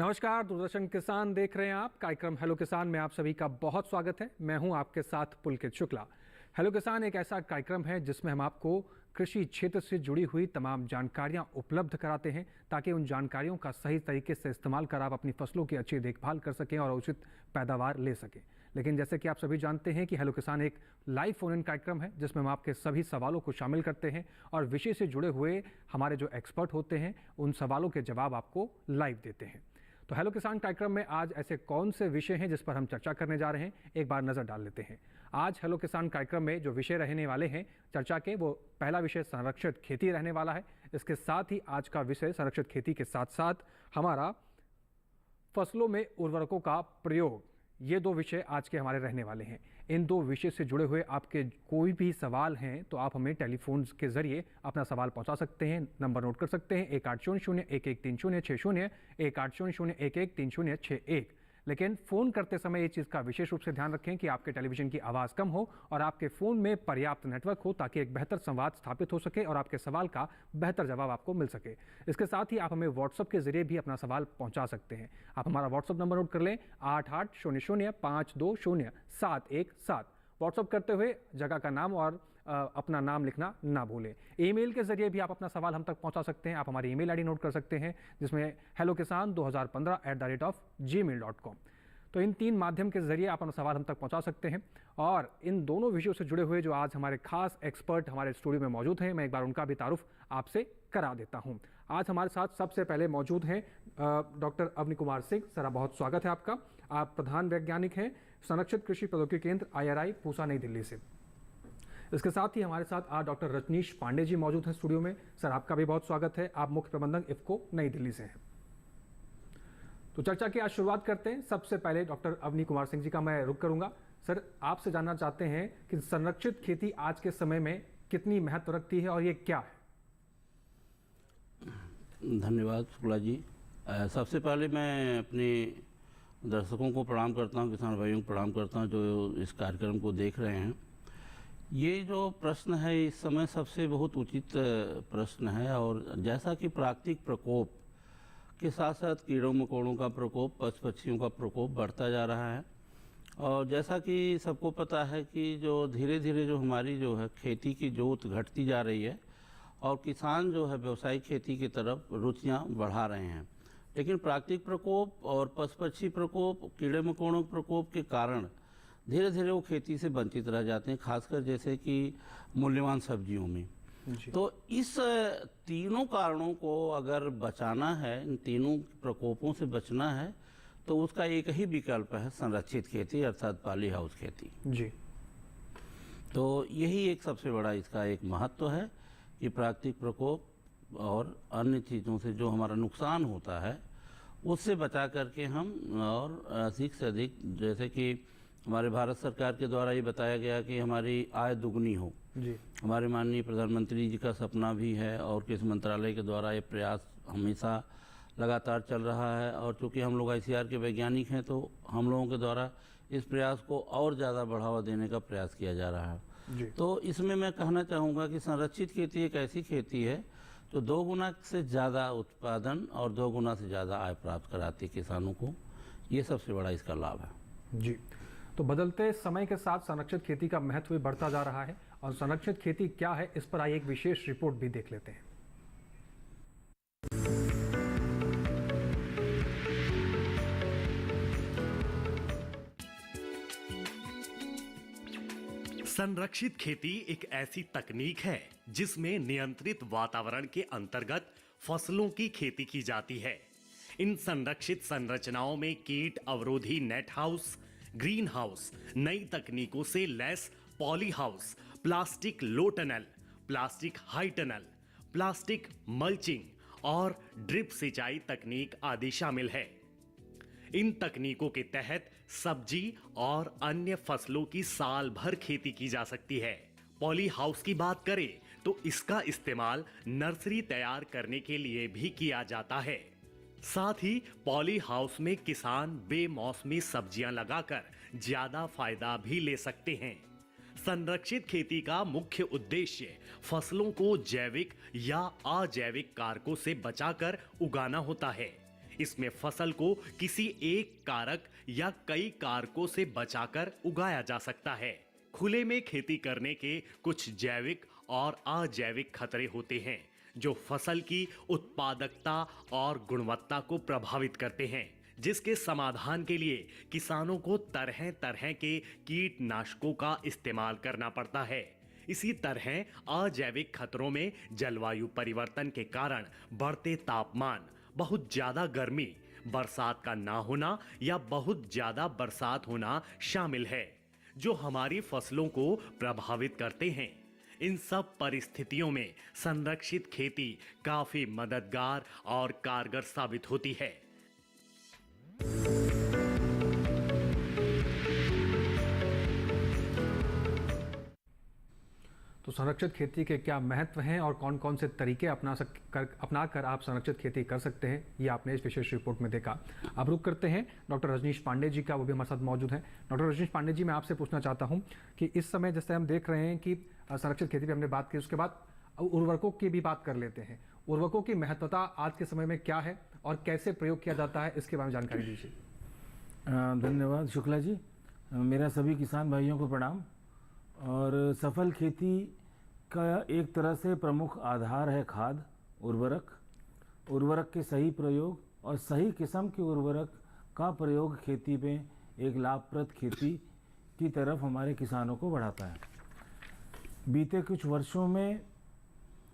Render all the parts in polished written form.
नमस्कार, दूरदर्शन किसान देख रहे हैं आप। कार्यक्रम हेलो किसान में आप सभी का बहुत स्वागत है। मैं हूं आपके साथ पुलकित शुक्ला। हेलो किसान एक ऐसा कार्यक्रम है जिसमें हम आपको कृषि क्षेत्र से जुड़ी हुई तमाम जानकारियां उपलब्ध कराते हैं ताकि उन जानकारियों का सही तरीके से इस्तेमाल कर आप अपनी फसलों की अच्छी देखभाल कर सकें और उचित पैदावार ले सकें। लेकिन जैसे कि आप सभी जानते हैं कि हेलो किसान एक लाइव फोन इन कार्यक्रम है जिसमें हम आपके सभी सवालों को शामिल करते हैं और विषय से जुड़े हुए हमारे जो एक्सपर्ट होते हैं उन सवालों के जवाब आपको लाइव देते हैं। तो हेलो किसान कार्यक्रम में आज ऐसे कौन से विषय हैं जिस पर हम चर्चा करने जा रहे हैं, एक बार नजर डाल लेते हैं। आज हेलो किसान कार्यक्रम में जो विषय रहने वाले हैं चर्चा के, वो पहला विषय संरक्षित खेती रहने वाला है। इसके साथ ही आज का विषय संरक्षित खेती के साथ साथ हमारा फसलों में उर्वरकों का प्रयोग, ये दो विषय आज के हमारे रहने वाले हैं। इन दो विषय से जुड़े हुए आपके कोई भी सवाल हैं तो आप हमें टेलीफोन के जरिए अपना सवाल पहुंचा सकते हैं। नंबर नोट कर सकते हैं 1800-113060, 1800-113061। लेकिन फ़ोन करते समय ये चीज़ का विशेष रूप से ध्यान रखें कि आपके टेलीविज़न की आवाज़ कम हो और आपके फ़ोन में पर्याप्त नेटवर्क हो ताकि एक बेहतर संवाद स्थापित हो सके और आपके सवाल का बेहतर जवाब आपको मिल सके। इसके साथ ही आप हमें व्हाट्सएप के जरिए भी अपना सवाल पहुंचा सकते हैं। आप हमारा व्हाट्सएप नंबर नोट कर लें 8800520717। व्हाट्सएप करते हुए जगह का नाम और अपना नाम लिखना ना भूलें। ईमेल के जरिए भी आप अपना सवाल हम तक पहुंचा सकते हैं। आप हमारी ईमेल आईडी नोट कर सकते हैं जिसमें hellokisan2015@gmail.com। तो इन तीन माध्यम के जरिए आप अपना सवाल हम तक पहुंचा सकते हैं। और इन दोनों विषयों से जुड़े हुए जो आज हमारे खास एक्सपर्ट हमारे स्टूडियो में मौजूद हैं, मैं एक बार उनका भी तारुफ आपसे करा देता हूं। आज हमारे साथ सबसे पहले मौजूद हैं डॉक्टर अवनी कुमार सिंह। सर, बहुत स्वागत है आपका। आप प्रधान वैज्ञानिक हैं संरक्षित कृषि प्रौद्योगिकी केंद्र IRI पूसा, नई दिल्ली से। इसके साथ ही हमारे साथ आज डॉक्टर रजनीश पांडे जी मौजूद हैं स्टूडियो में। सर, आपका भी बहुत स्वागत है। आप मुख्य प्रबंधक इफ्को, नई दिल्ली से हैं। तो चर्चा की आज शुरुआत करते हैं। सबसे पहले डॉक्टर अवनी कुमार सिंह जी का मैं रुख करूंगा। सर, आपसे जानना चाहते हैं कि संरक्षित खेती आज के समय में कितनी महत्व रखती है और ये क्या है? धन्यवाद शुक्ला जी। सबसे पहले मैं अपने दर्शकों को प्रणाम करता हूं, किसान भाइयों को प्रणाम करता हूं जो इस कार्यक्रम को देख रहे हैं। ये जो प्रश्न है इस समय सबसे बहुत उचित प्रश्न है। और जैसा कि प्राकृतिक प्रकोप के साथ साथ कीड़ों मकोड़ों का प्रकोप, पशु पक्षियों का प्रकोप बढ़ता जा रहा है, और जैसा कि सबको पता है कि जो धीरे धीरे जो हमारी जो है खेती की जोत घटती जा रही है और किसान जो है व्यावसायिक खेती की तरफ रुचियाँ बढ़ा रहे हैं। लेकिन प्राकृतिक प्रकोप और पशु पक्षी प्रकोप, कीड़े मकोड़ों प्रकोप के कारण धीरे धीरे वो खेती से वंचित रह जाते हैं, खासकर जैसे कि मूल्यवान सब्जियों में। तो इस तीनों कारणों को अगर बचाना है, इन तीनों प्रकोपों से बचना है, तो उसका एक ही विकल्प है संरक्षित खेती, अर्थात पॉली हाउस खेती जी। तो यही एक सबसे बड़ा इसका एक महत्व है कि प्राकृतिक प्रकोप और अन्य चीज़ों से जो हमारा नुकसान होता है उससे बचा करके हम और अधिक से अधिक, जैसे कि हमारे भारत सरकार के द्वारा ये बताया गया कि हमारी आय दुगनी हो जी। हमारे माननीय प्रधानमंत्री जी का सपना भी है और कृषि मंत्रालय के द्वारा ये प्रयास हमेशा लगातार चल रहा है। और चूँकि हम लोग ICAR के वैज्ञानिक हैं तो हम लोगों के द्वारा इस प्रयास को और ज़्यादा बढ़ावा देने का प्रयास किया जा रहा है जी। तो इसमें मैं कहना चाहूँगा कि संरक्षित खेती एक ऐसी खेती है जो 2 गुना से ज़्यादा उत्पादन और 2 गुना से ज़्यादा आय प्राप्त कराती है किसानों को। ये सबसे बड़ा इसका लाभ है जी। तो बदलते समय के साथ संरक्षित खेती का महत्व भी बढ़ता जा रहा है, और संरक्षित खेती क्या है इस पर आइए एक विशेष रिपोर्ट भी देख लेते हैं। संरक्षित खेती एक ऐसी तकनीक है जिसमें नियंत्रित वातावरण के अंतर्गत फसलों की खेती की जाती है। इन संरक्षित संरचनाओं में कीट अवरोधी नेट हाउस, ग्रीन हाउस, नई तकनीकों से लैस poly house, plastic low tunnel, plastic high tunnel, plastic mulching और ड्रिप सिंचाई तकनीक आदि शामिल है। इन तकनीकों के तहत सब्जी और अन्य फसलों की साल भर खेती की जा सकती है। पॉली हाउस की बात करें तो इसका इस्तेमाल नर्सरी तैयार करने के लिए भी किया जाता है। साथ ही पॉली हाउस में किसान बेमौसमी सब्जियां लगाकर ज्यादा फायदा भी ले सकते हैं। संरक्षित खेती का मुख्य उद्देश्य फसलों को जैविक या अजैविक कारकों से बचाकर उगाना होता है। इसमें फसल को किसी एक कारक या कई कारकों से बचाकर उगाया जा सकता है। खुले में खेती करने के कुछ जैविक और अजैविक खतरे होते हैं जो फसल की उत्पादकता और गुणवत्ता को प्रभावित करते हैं, जिसके समाधान के लिए किसानों को तरह तरह के कीटनाशकों का इस्तेमाल करना पड़ता है। इसी तरह अजैविक खतरों में जलवायु परिवर्तन के कारण बढ़ते तापमान, बहुत ज्यादा गर्मी, बरसात का ना होना या बहुत ज्यादा बरसात होना शामिल है, जो हमारी फसलों को प्रभावित करते हैं। इन सब परिस्थितियों में संरक्षित खेती काफी मददगार और कारगर साबित होती है। तो संरक्षित खेती के क्या महत्व हैं और कौन कौन से तरीके अपनाकर आप संरक्षित खेती कर सकते हैं, ये आपने इस विशेष रिपोर्ट में देखा। अब रुक करते हैं डॉक्टर रजनीश पांडे जी का, वो भी हमारे साथ मौजूद हैं। डॉक्टर रजनीश पांडे जी, मैं आपसे पूछना चाहता हूं कि इस समय जैसे हम देख रहे हैं कि संरक्षित खेती पर हमने बात की, उसके बाद उर्वरकों की भी बात कर लेते हैं। उर्वरकों की महत्वता आज के समय में क्या है और कैसे प्रयोग किया जाता है, इसके बारे में जानकारी दीजिए। धन्यवाद शुक्ला जी। मेरा सभी किसान भाइयों को प्रणाम। और सफल खेती का एक तरह से प्रमुख आधार है खाद, उर्वरक के सही प्रयोग और सही किस्म के उर्वरक का प्रयोग खेती में एक लाभप्रद खेती की तरफ हमारे किसानों को बढ़ाता है। बीते कुछ वर्षों में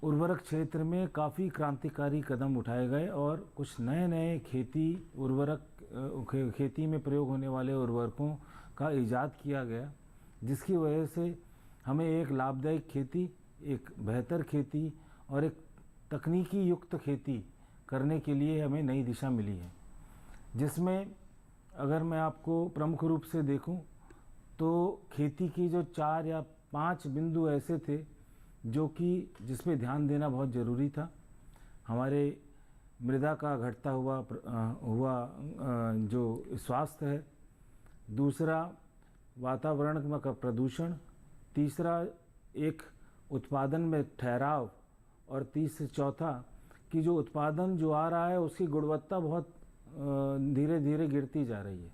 उर्वरक क्षेत्र में काफ़ी क्रांतिकारी कदम उठाए गए और कुछ नए खेती में प्रयोग होने वाले उर्वरकों का इजाद किया गया, जिसकी वजह से हमें एक लाभदायक खेती, एक बेहतर खेती और एक तकनीकी युक्त खेती करने के लिए हमें नई दिशा मिली है। जिसमें अगर मैं आपको प्रमुख रूप से देखूं तो खेती की जो 4 या 5 बिंदु ऐसे थे जिस पे ध्यान देना बहुत ज़रूरी था। हमारे मृदा का घटता हुआ जो स्वास्थ्य है, दूसरा वातावरण का प्रदूषण, तीसरा एक उत्पादन में ठहराव और चौथा कि जो उत्पादन जो आ रहा है उसकी गुणवत्ता बहुत धीरे धीरे गिरती जा रही है।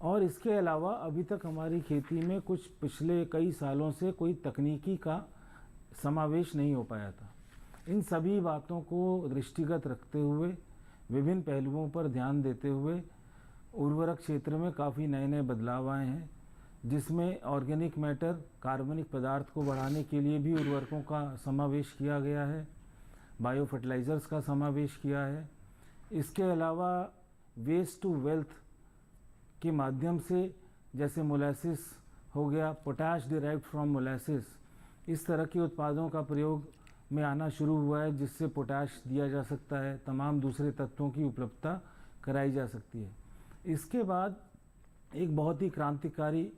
और इसके अलावा अभी तक हमारी खेती में कुछ पिछले कई सालों से कोई तकनीकी का समावेश नहीं हो पाया था। इन सभी बातों को दृष्टिगत रखते हुए, विभिन्न पहलुओं पर ध्यान देते हुए उर्वरक क्षेत्र में काफ़ी नए बदलाव आए हैं, जिसमें ऑर्गेनिक मैटर, कार्बनिक पदार्थ को बढ़ाने के लिए भी उर्वरकों का समावेश किया गया है, बायो फर्टिलाइज़र्स का समावेश किया है। इसके अलावा वेस्ट टू वेल्थ के माध्यम से, जैसे मोलासिस हो गया, पोटैश डिराइव्ड फ्रॉम मोलासिस, इस तरह के उत्पादों का प्रयोग में आना शुरू हुआ है, जिससे पोटैश दिया जा सकता है, तमाम दूसरे तत्वों की उपलब्धता कराई जा सकती है। इसके बाद एक बहुत ही क्रांतिकारी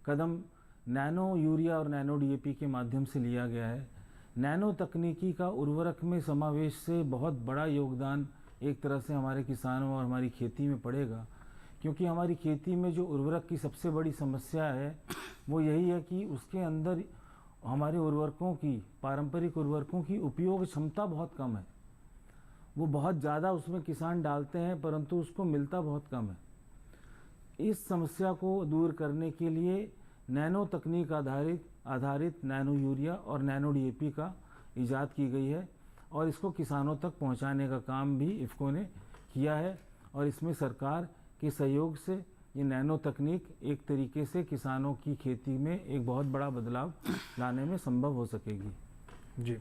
कदम नैनो यूरिया और नैनो डीएपी के माध्यम से लिया गया है। नैनो तकनीकी का उर्वरक में समावेश से बहुत बड़ा योगदान एक तरह से हमारे किसानों और हमारी खेती में पड़ेगा, क्योंकि हमारी खेती में जो उर्वरक की सबसे बड़ी समस्या है वो यही है कि उसके अंदर हमारे पारंपरिक उर्वरकों की उपयोग क्षमता बहुत कम है। वो बहुत ज़्यादा उसमें किसान डालते हैं परंतु उसको मिलता बहुत कम है। इस समस्या को दूर करने के लिए नैनो तकनीक आधारित नैनो यूरिया और नैनो डीएपी का इजाद की गई है और इसको किसानों तक पहुंचाने का काम भी इफ़को ने किया है। और इसमें सरकार के सहयोग से ये नैनो तकनीक एक तरीके से किसानों की खेती में एक बहुत बड़ा बदलाव लाने में संभव हो सकेगी। जी,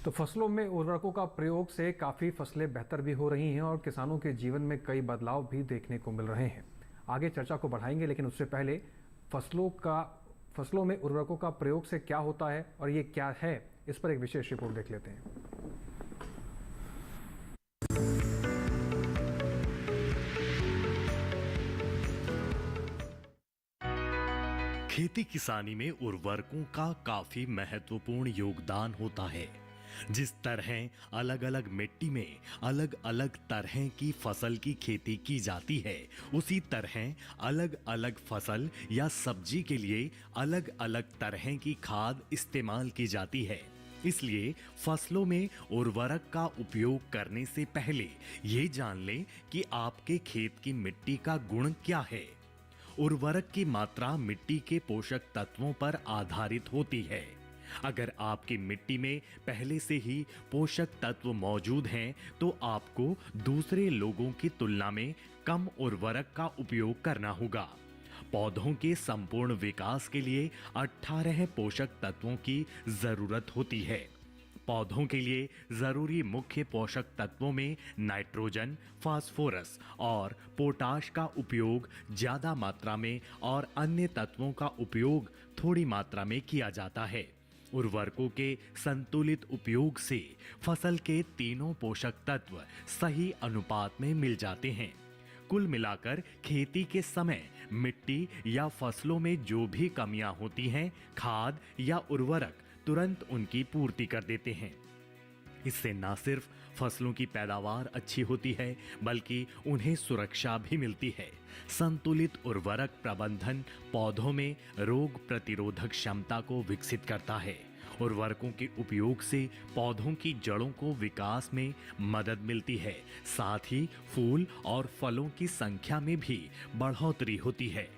तो फसलों में उर्वरकों का प्रयोग से काफ़ी फसलें बेहतर भी हो रही हैं और किसानों के जीवन में कई बदलाव भी देखने को मिल रहे हैं। आगे चर्चा को बढ़ाएंगे, लेकिन उससे पहले फसलों में उर्वरकों का प्रयोग से क्या होता है और ये क्या है, इस पर एक विशेष रिपोर्ट देख लेते हैं। खेती किसानी में उर्वरकों का काफी महत्वपूर्ण योगदान होता है। जिस तरह अलग अलग मिट्टी में अलग अलग तरह की फसल की खेती की जाती है, उसी तरह अलग अलग फसल या सब्जी के लिए अलग अलग तरह की खाद इस्तेमाल की जाती है। इसलिए फसलों में उर्वरक का उपयोग करने से पहले ये जान लें कि आपके खेत की मिट्टी का गुण क्या है। उर्वरक की मात्रा मिट्टी के पोषक तत्वों पर आधारित होती है। अगर आपकी मिट्टी में पहले से ही पोषक तत्व मौजूद हैं, तो आपको दूसरे लोगों की तुलना में कम उर्वरक का उपयोग करना होगा। पौधों के संपूर्ण विकास के लिए 18 पोषक तत्वों की जरूरत होती है। पौधों के लिए जरूरी मुख्य पोषक तत्वों में नाइट्रोजन, फास्फोरस और पोटाश का उपयोग ज्यादा मात्रा में और अन्य तत्वों का उपयोग थोड़ी मात्रा में किया जाता है। उर्वरकों के संतुलित उपयोग से फसल के तीनों पोषक तत्व सही अनुपात में मिल जाते हैं। कुल मिलाकर खेती के समय मिट्टी या फसलों में जो भी कमियां होती हैं, खाद या उर्वरक तुरंत उनकी पूर्ति कर देते हैं। इससे न सिर्फ फसलों की पैदावार अच्छी होती है, बल्कि उन्हें सुरक्षा भी मिलती है। संतुलित उर्वरक प्रबंधन पौधों में रोग प्रतिरोधक क्षमता को विकसित करता है। उर्वरकों के उपयोग से पौधों की जड़ों को विकास में मदद मिलती है, साथ ही फूल और फलों की संख्या में भी बढ़ोतरी होती है।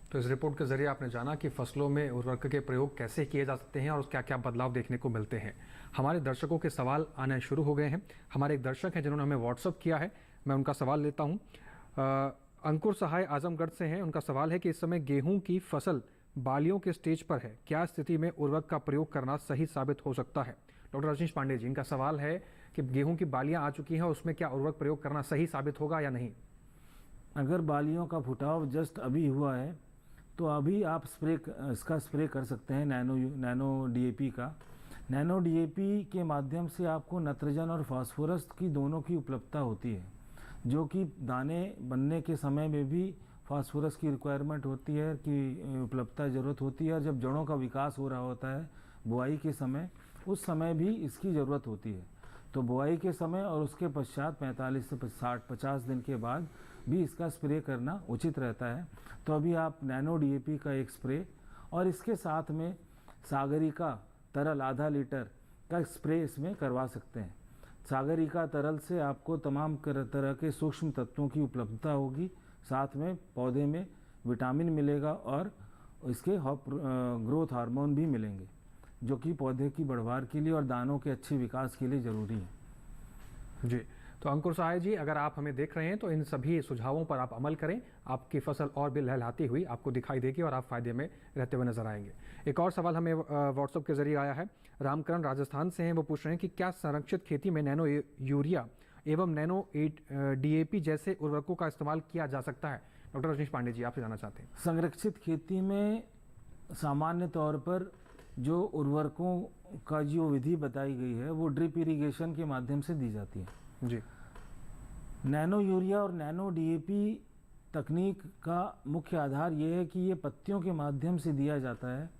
तो इस रिपोर्ट के जरिए आपने जाना कि फसलों में उर्वरक के प्रयोग कैसे किए जा सकते हैं और क्या क्या बदलाव देखने को मिलते हैं। हमारे दर्शकों के सवाल आने शुरू हो गए हैं। हमारे एक दर्शक हैं जिन्होंने हमें व्हाट्सअप किया है, मैं उनका सवाल लेता हूं। अंकुर सहाय आजमगढ़ से हैं। उनका सवाल है कि इस समय गेहूं की फसल बालियों के स्टेज पर है, क्या स्थिति में उर्वरक का प्रयोग करना सही साबित हो सकता है? डॉक्टर रजनीश पांडे जी, इनका सवाल है कि गेहूं की बालियां आ चुकी हैं, उसमें क्या उर्वरक प्रयोग करना सही साबित होगा या नहीं? अगर बालियों का फुटाव जस्ट अभी हुआ है तो अभी आप इसका स्प्रे कर सकते हैं नैनो डीएपी का। नैनो डीएपी के माध्यम से आपको नाइट्रोजन और फास्फोरस की दोनों की उपलब्धता होती है, जो कि दाने बनने के समय में भी फास्फोरस की रिक्वायरमेंट होती है, कि उपलब्धता ज़रूरत होती है। और जब जड़ों का विकास हो रहा होता है बुआई के समय, उस समय भी इसकी ज़रूरत होती है। तो बुआई के समय और उसके पश्चात 45 से 50 दिन के बाद भी इसका स्प्रे करना उचित रहता है। तो अभी आप नैनो डीएपी का एक स्प्रे और इसके साथ में सागरिका तरल आधा लीटर का स्प्रे इसमें करवा सकते हैं। सागरिका तरल से आपको तमाम तरह के सूक्ष्म तत्वों की उपलब्धता होगी, साथ में पौधे में विटामिन मिलेगा और इसके ग्रोथ हार्मोन भी मिलेंगे, जो कि पौधे की बढ़वार के लिए और दानों के अच्छे विकास के लिए ज़रूरी है। जी, तो अंकुर सहाय जी, अगर आप हमें देख रहे हैं तो इन सभी सुझावों पर आप अमल करें, आपकी फसल और भी लहलहाती हुई आपको दिखाई देगी और आप फायदे में रहते हुए नजर आएंगे। एक और सवाल हमें व्हाट्सएप के जरिए आया है। रामकरण राजस्थान से हैं, वो पूछ रहे हैं कि क्या संरक्षित खेती में नैनो यूरिया एवं नैनो डीएपी जैसे उर्वरकों का इस्तेमाल किया जा सकता है? डॉक्टर रजनीश पांडे जी, आपसे जानना चाहते हैं। संरक्षित खेती में सामान्य तौर पर जो उर्वरकों का जो विधि बताई गई है वो ड्रिप इरिगेशन के माध्यम से दी जाती है। जी, नैनो यूरिया और नैनो डीएपी तकनीक का मुख्य आधार ये है कि ये पत्तियों के माध्यम से दिया जाता है,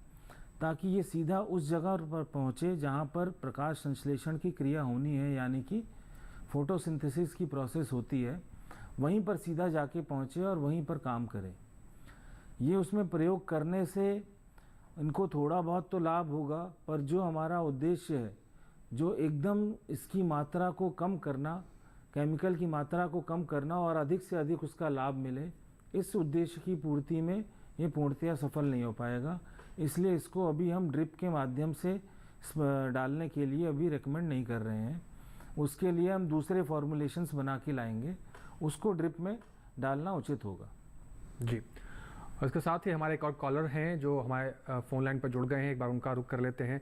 ताकि ये सीधा उस जगह पर पहुँचे जहाँ पर प्रकाश संश्लेषण की क्रिया होनी है, यानी कि फोटोसिंथेसिस की प्रोसेस होती है, वहीं पर सीधा जाके पहुँचे और वहीं पर काम करे। ये उसमें प्रयोग करने से इनको थोड़ा बहुत तो लाभ होगा, पर जो हमारा उद्देश्य है, जो एकदम इसकी मात्रा को कम करना, केमिकल की मात्रा को कम करना और अधिक से अधिक उसका लाभ मिले, इस उद्देश्य की पूर्ति में ये पूर्णतया सफल नहीं हो पाएगा। इसलिए इसको अभी हम ड्रिप के माध्यम से डालने के लिए अभी रेकमेंड नहीं कर रहे हैं। उसके लिए हम दूसरे फॉर्मुलेशंस बना के लाएंगे, उसको ड्रिप में डालना उचित होगा। जी, और इसके साथ ही हमारे एक और कॉलर हैं जो हमारे फ़ोन लाइन पर जुड़ गए हैं, एक बार उनका रुख कर लेते हैं।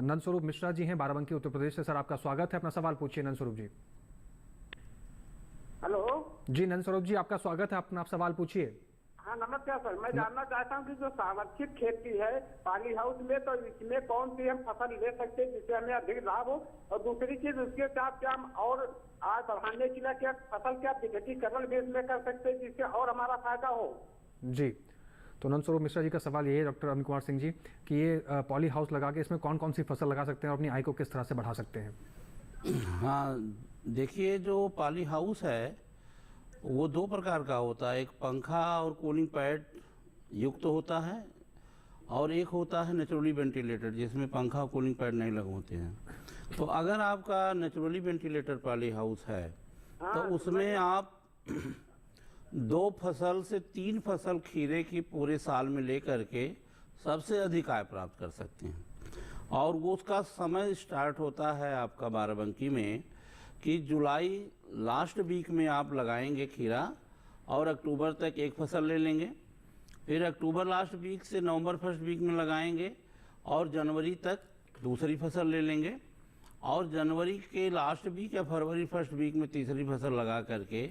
नंदस्वरूप मिश्रा जी हैं, बाराबंकी उत्तर प्रदेश से। सर, आपका स्वागत है, अपना सवाल पूछिए नंदस्वरूप जी। हेलो जी नंदस्वरूप जी, आपका स्वागत है, अपना आप सवाल पूछिए। हाँ नमस्कार सर, मैं जानना चाहता हूँ कि जो संरक्षित खेती है पाली हाउस में, तो इसमें कौन सी हम फसल ले सकते हैं जिससे हमें अधिक लाभ हो, और दूसरी चीज उसके साथ क्या हम और आय बढ़ाने के लिए क्या फसल क्या विकेटीकरण भी इसमें कर सकते हैं जिससे और हमारा फायदा हो? जी, तो नंदस्वरूप मिश्रा जी का सवाल ये है डॉक्टर अरुण कुमार सिंह जी कि ये पॉली हाउस लगा के इसमें कौन कौन सी फसल लगा सकते हैं और अपनी आय को किस तरह से बढ़ा सकते हैं? हाँ, देखिए, जो पॉली हाउस है वो दो प्रकार का होता है, एक पंखा और कूलिंग पैड युक्त होता है और एक होता है नेचुरली वेंटिलेटेड जिसमें पंखा और कूलिंग पैड नहीं लगे होते हैं। तो अगर आपका नेचुरली वेंटिलेटर पॉली हाउस है तो उसमें आप 2 फसल से 3 फसल खीरे की पूरे साल में लेकर के सबसे अधिक आय प्राप्त कर सकते हैं। और वो उसका समय स्टार्ट होता है आपका बाराबंकी में कि जुलाई लास्ट वीक में आप लगाएंगे खीरा और अक्टूबर तक एक फसल ले लेंगे, फिर अक्टूबर लास्ट वीक से नवंबर फर्स्ट वीक में लगाएंगे और जनवरी तक दूसरी फसल ले लेंगे और जनवरी के लास्ट वीक या फरवरी फर्स्ट वीक में तीसरी फसल लगा करके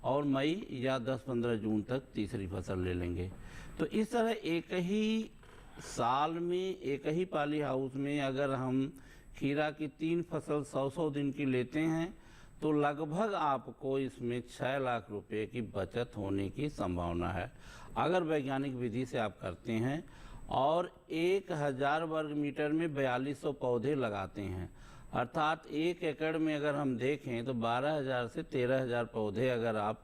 और मई या 10-15 जून तक तीसरी फसल ले लेंगे। तो इस तरह एक ही साल में एक ही पॉली हाउस में अगर हम खीरा की 3 फसल 100-100 दिन की लेते हैं तो लगभग आपको इसमें 6 लाख रुपए की बचत होने की संभावना है अगर वैज्ञानिक विधि से आप करते हैं और 1000 वर्ग मीटर में 4200 पौधे लगाते हैं। अर्थात 1 एकड़ में अगर हम देखें तो 12,000 से 13,000 पौधे अगर आप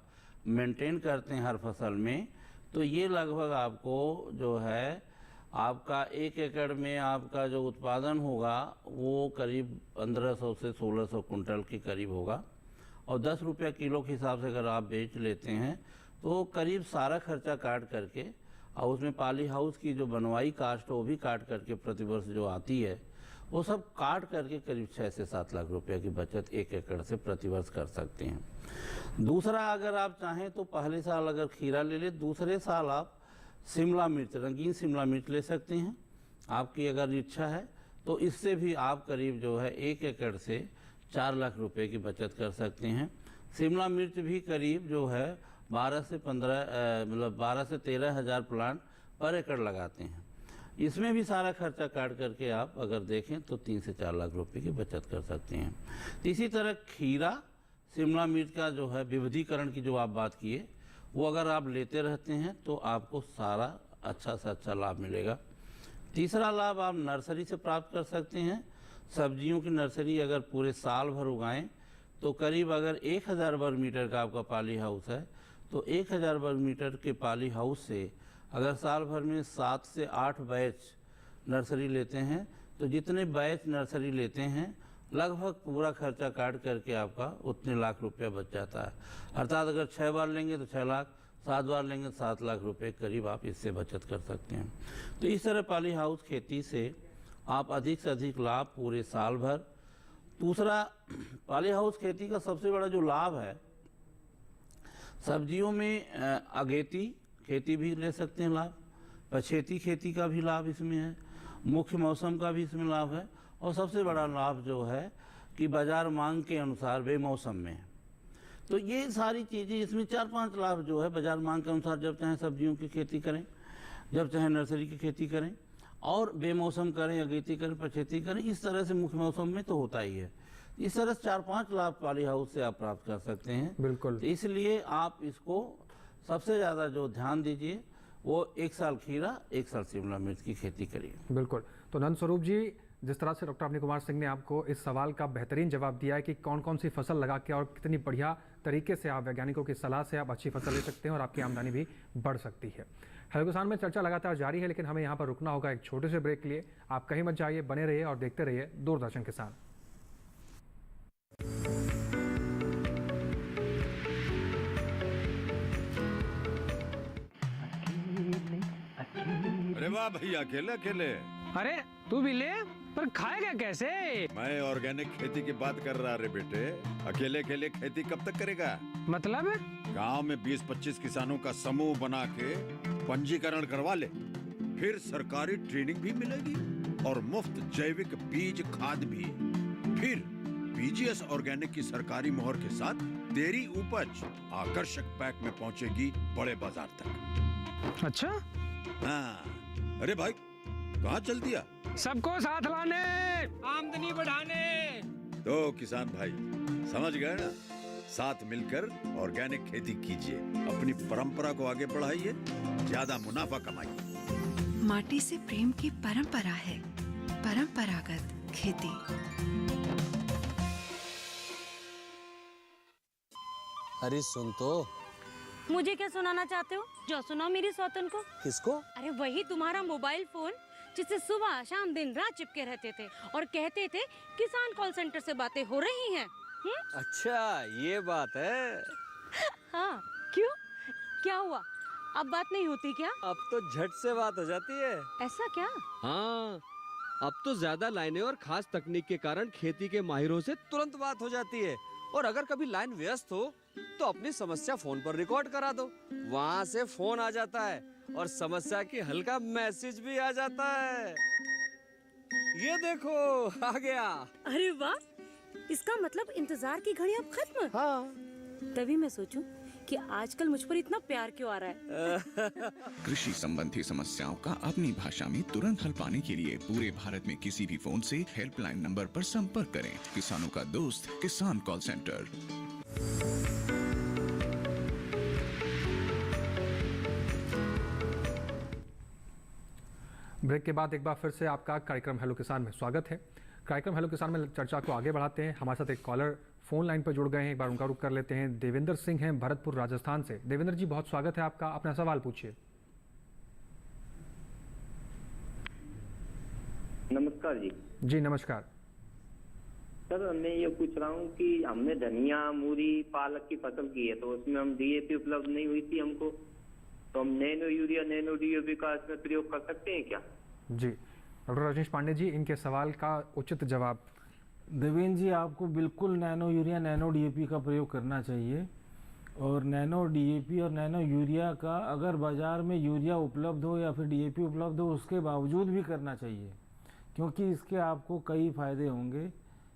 मेंटेन करते हैं हर फसल में तो ये लगभग आपको जो है आपका 1 एकड़ में आपका जो उत्पादन होगा वो करीब 1500 से 1600 कुंटल के करीब होगा और 10 रुपये किलो के हिसाब से अगर आप बेच लेते हैं तो करीब सारा खर्चा काट करके और उसमें पॉली हाउस की जो बनवाई कास्ट वो भी काट करके प्रतिवर्ष जो आती है वो सब काट करके करीब 6 से 7 लाख रुपए की बचत 1 एकड़ से प्रतिवर्ष कर सकते हैं। दूसरा अगर आप चाहें तो पहले साल अगर खीरा ले ले, दूसरे साल आप शिमला मिर्च, रंगीन शिमला मिर्च ले सकते हैं आपकी अगर इच्छा है तो इससे भी आप करीब जो है 1 एकड़ से 4 लाख रुपए की बचत कर सकते हैं। शिमला मिर्च भी करीब जो है 12 से 13 हज़ार प्लांट पर एकड़ लगाते हैं। इसमें भी सारा खर्चा काट करके आप अगर देखें तो 3 से 4 लाख रुपए की बचत कर सकते हैं। इसी तरह खीरा शिमला मिर्च का जो है विविधीकरण की जो आप बात किए वो अगर आप लेते रहते हैं तो आपको सारा अच्छा से अच्छा लाभ मिलेगा। तीसरा लाभ आप नर्सरी से प्राप्त कर सकते हैं। सब्जियों की नर्सरी अगर पूरे साल भर उगाएं तो करीब अगर 1000 वर्ग मीटर का आपका पॉली हाउस है तो 1000 वर्ग मीटर के पॉली हाउस से अगर साल भर में 7 से 8 बैच नर्सरी लेते हैं तो जितने बैच नर्सरी लेते हैं लगभग पूरा खर्चा काट करके आपका उतने लाख रुपया बच जाता है। अर्थात अगर 6 बार लेंगे तो 6 लाख, 7 बार लेंगे तो 7 लाख रुपए करीब आप इससे बचत कर सकते हैं। तो इस तरह पॉली हाउस खेती से आप अधिक से अधिक लाभ पूरे साल भर। दूसरा पॉली हाउस खेती का सबसे बड़ा जो लाभ है, सब्जियों में अगेती खेती भी ले सकते हैं लाभ, पछेती खेती का भी लाभ इसमें है, मुख्य मौसम का भी इसमें लाभ है और सबसे बड़ा लाभ जो है कि बाजार मांग के अनुसार बेमौसम में है। तो ये सारी चीज़ें इसमें 4-5 लाभ जो है बाजार मांग के अनुसार जब चाहें सब्जियों की खेती करें, जब चाहें नर्सरी की खेती करें और बेमौसम करें, अगेती करें, पछेती करें, इस तरह से मुख्य मौसम में तो होता ही है। इस तरह से 4-5 लाभ पॉली हाउस से आप प्राप्त कर सकते हैं। बिल्कुल। तो इसलिए आप इसको सबसे ज़्यादा जो ध्यान दीजिए वो 1 साल खीरा 1 साल शिमला मिर्च की खेती करिए। बिल्कुल। तो नंद स्वरूप जी, जिस तरह से डॉक्टर अवनी कुमार सिंह ने आपको इस सवाल का बेहतरीन जवाब दिया है कि कौन कौन सी फसल लगा के और कितनी बढ़िया तरीके से आप वैज्ञानिकों की सलाह से आप अच्छी फसल ले सकते हैं और आपकी आमदनी भी बढ़ सकती है। हेलो किसान में चर्चा लगातार जारी है, लेकिन हमें यहाँ पर रुकना होगा एक छोटे से ब्रेक के लिए। आप कहीं मत जाइए, बने रहिए और देखते रहिए दूरदर्शन किसान। अरे वाह भैया, अकेले अकेले। अरे तू भी ले, पर खाएगा कैसे? मैं ऑर्गेनिक खेती की बात कर रहा रे बेटे। अकेले अकेले खेती कब तक करेगा? मतलब? गांव में 20-25 किसानों का समूह बना के पंजीकरण करवा ले, फिर सरकारी ट्रेनिंग भी मिलेगी और मुफ्त जैविक बीज खाद भी। फिर बीजीएस ऑर्गेनिक की सरकारी मोहर के साथ तेरी उपज आकर्षक पैक में पहुंचेगी बड़े बाजार तक। अच्छा? हाँ। अरे भाई, कहाँ चल दिया? सबको साथ लाने, आमदनी बढ़ाने। तो किसान भाई समझ गए ना? साथ मिलकर ऑर्गेनिक खेती कीजिए, अपनी परंपरा को आगे बढ़ाइए, ज्यादा मुनाफा कमाइए। माटी से प्रेम की परंपरा है परंपरागत खेती। अरे सुन तो, मुझे क्या सुनाना चाहते हो? जो सुनाओ मेरी सौतन को। किसको? अरे वही तुम्हारा मोबाइल फोन जिससे सुबह शाम दिन रात चिपके रहते थे और कहते थे किसान कॉल सेंटर से बातें हो रही हैं। अच्छा ये बात है। हाँ क्यों, क्या हुआ? अब बात नहीं होती क्या? अब तो झट से बात हो जाती है। ऐसा क्या? हाँ, अब तो ज्यादा लाइनें और खास तकनीक के कारण खेती के माहिरों से तुरंत बात हो जाती है। और अगर कभी लाइन व्यस्त हो तो अपनी समस्या फोन पर रिकॉर्ड करा दो, वहाँ से फोन आ जाता है और समस्या की हल का मैसेज भी आ जाता है। ये देखो आ गया। अरे वाह, इसका मतलब इंतजार की घड़ी अब खत्म। हाँ। तभी मैं सोचूं कि आजकल मुझ पर इतना प्यार क्यों आ रहा है। कृषि संबंधी समस्याओं का अपनी भाषा में तुरंत हल पाने के लिए पूरे भारत में किसी भी फोन से हेल्पलाइन नंबर पर संपर्क करें। किसानों का दोस्त किसान कॉल सेंटर। ब्रेक के बाद एक बार फिर से आपका कार्यक्रम हेलो किसान में स्वागत है। कार्यक्रम हेलो किसान में चर्चा को आगे बढ़ाते हैं। हमारे साथ एक कॉलर फोन लाइन पर जुड़ गए हैं, एक बार उनका रुख कर लेते हैं। देवेंद्र सिंह हैं भरतपुर राजस्थान से। देवेंद्र जी बहुत स्वागत है आपका, अपना सवाल पूछिए। नमस्कार जी। जी नमस्कार सर, मैं ये पूछ रहा हूँ कि हमने धनिया, मूली, पालक की फसल की है, तो उसमें हम डीएपी उपलब्ध नहीं हुई थी हमको, तो हम नैनो यूरिया, नैनो डीएपी का इसमें प्रयोग कर सकते हैं क्या? जी डॉक्टर रजनीश पांडे जी, इनके सवाल का उचित जवाब। देवेंद्र जी, आपको बिल्कुल नैनो यूरिया, नैनो डीएपी का प्रयोग करना चाहिए। और नैनो डीएपी और नैनो यूरिया का अगर बाज़ार में यूरिया उपलब्ध हो या फिर डीएपी उपलब्ध हो, उसके बावजूद भी करना चाहिए, क्योंकि इसके आपको कई फ़ायदे होंगे।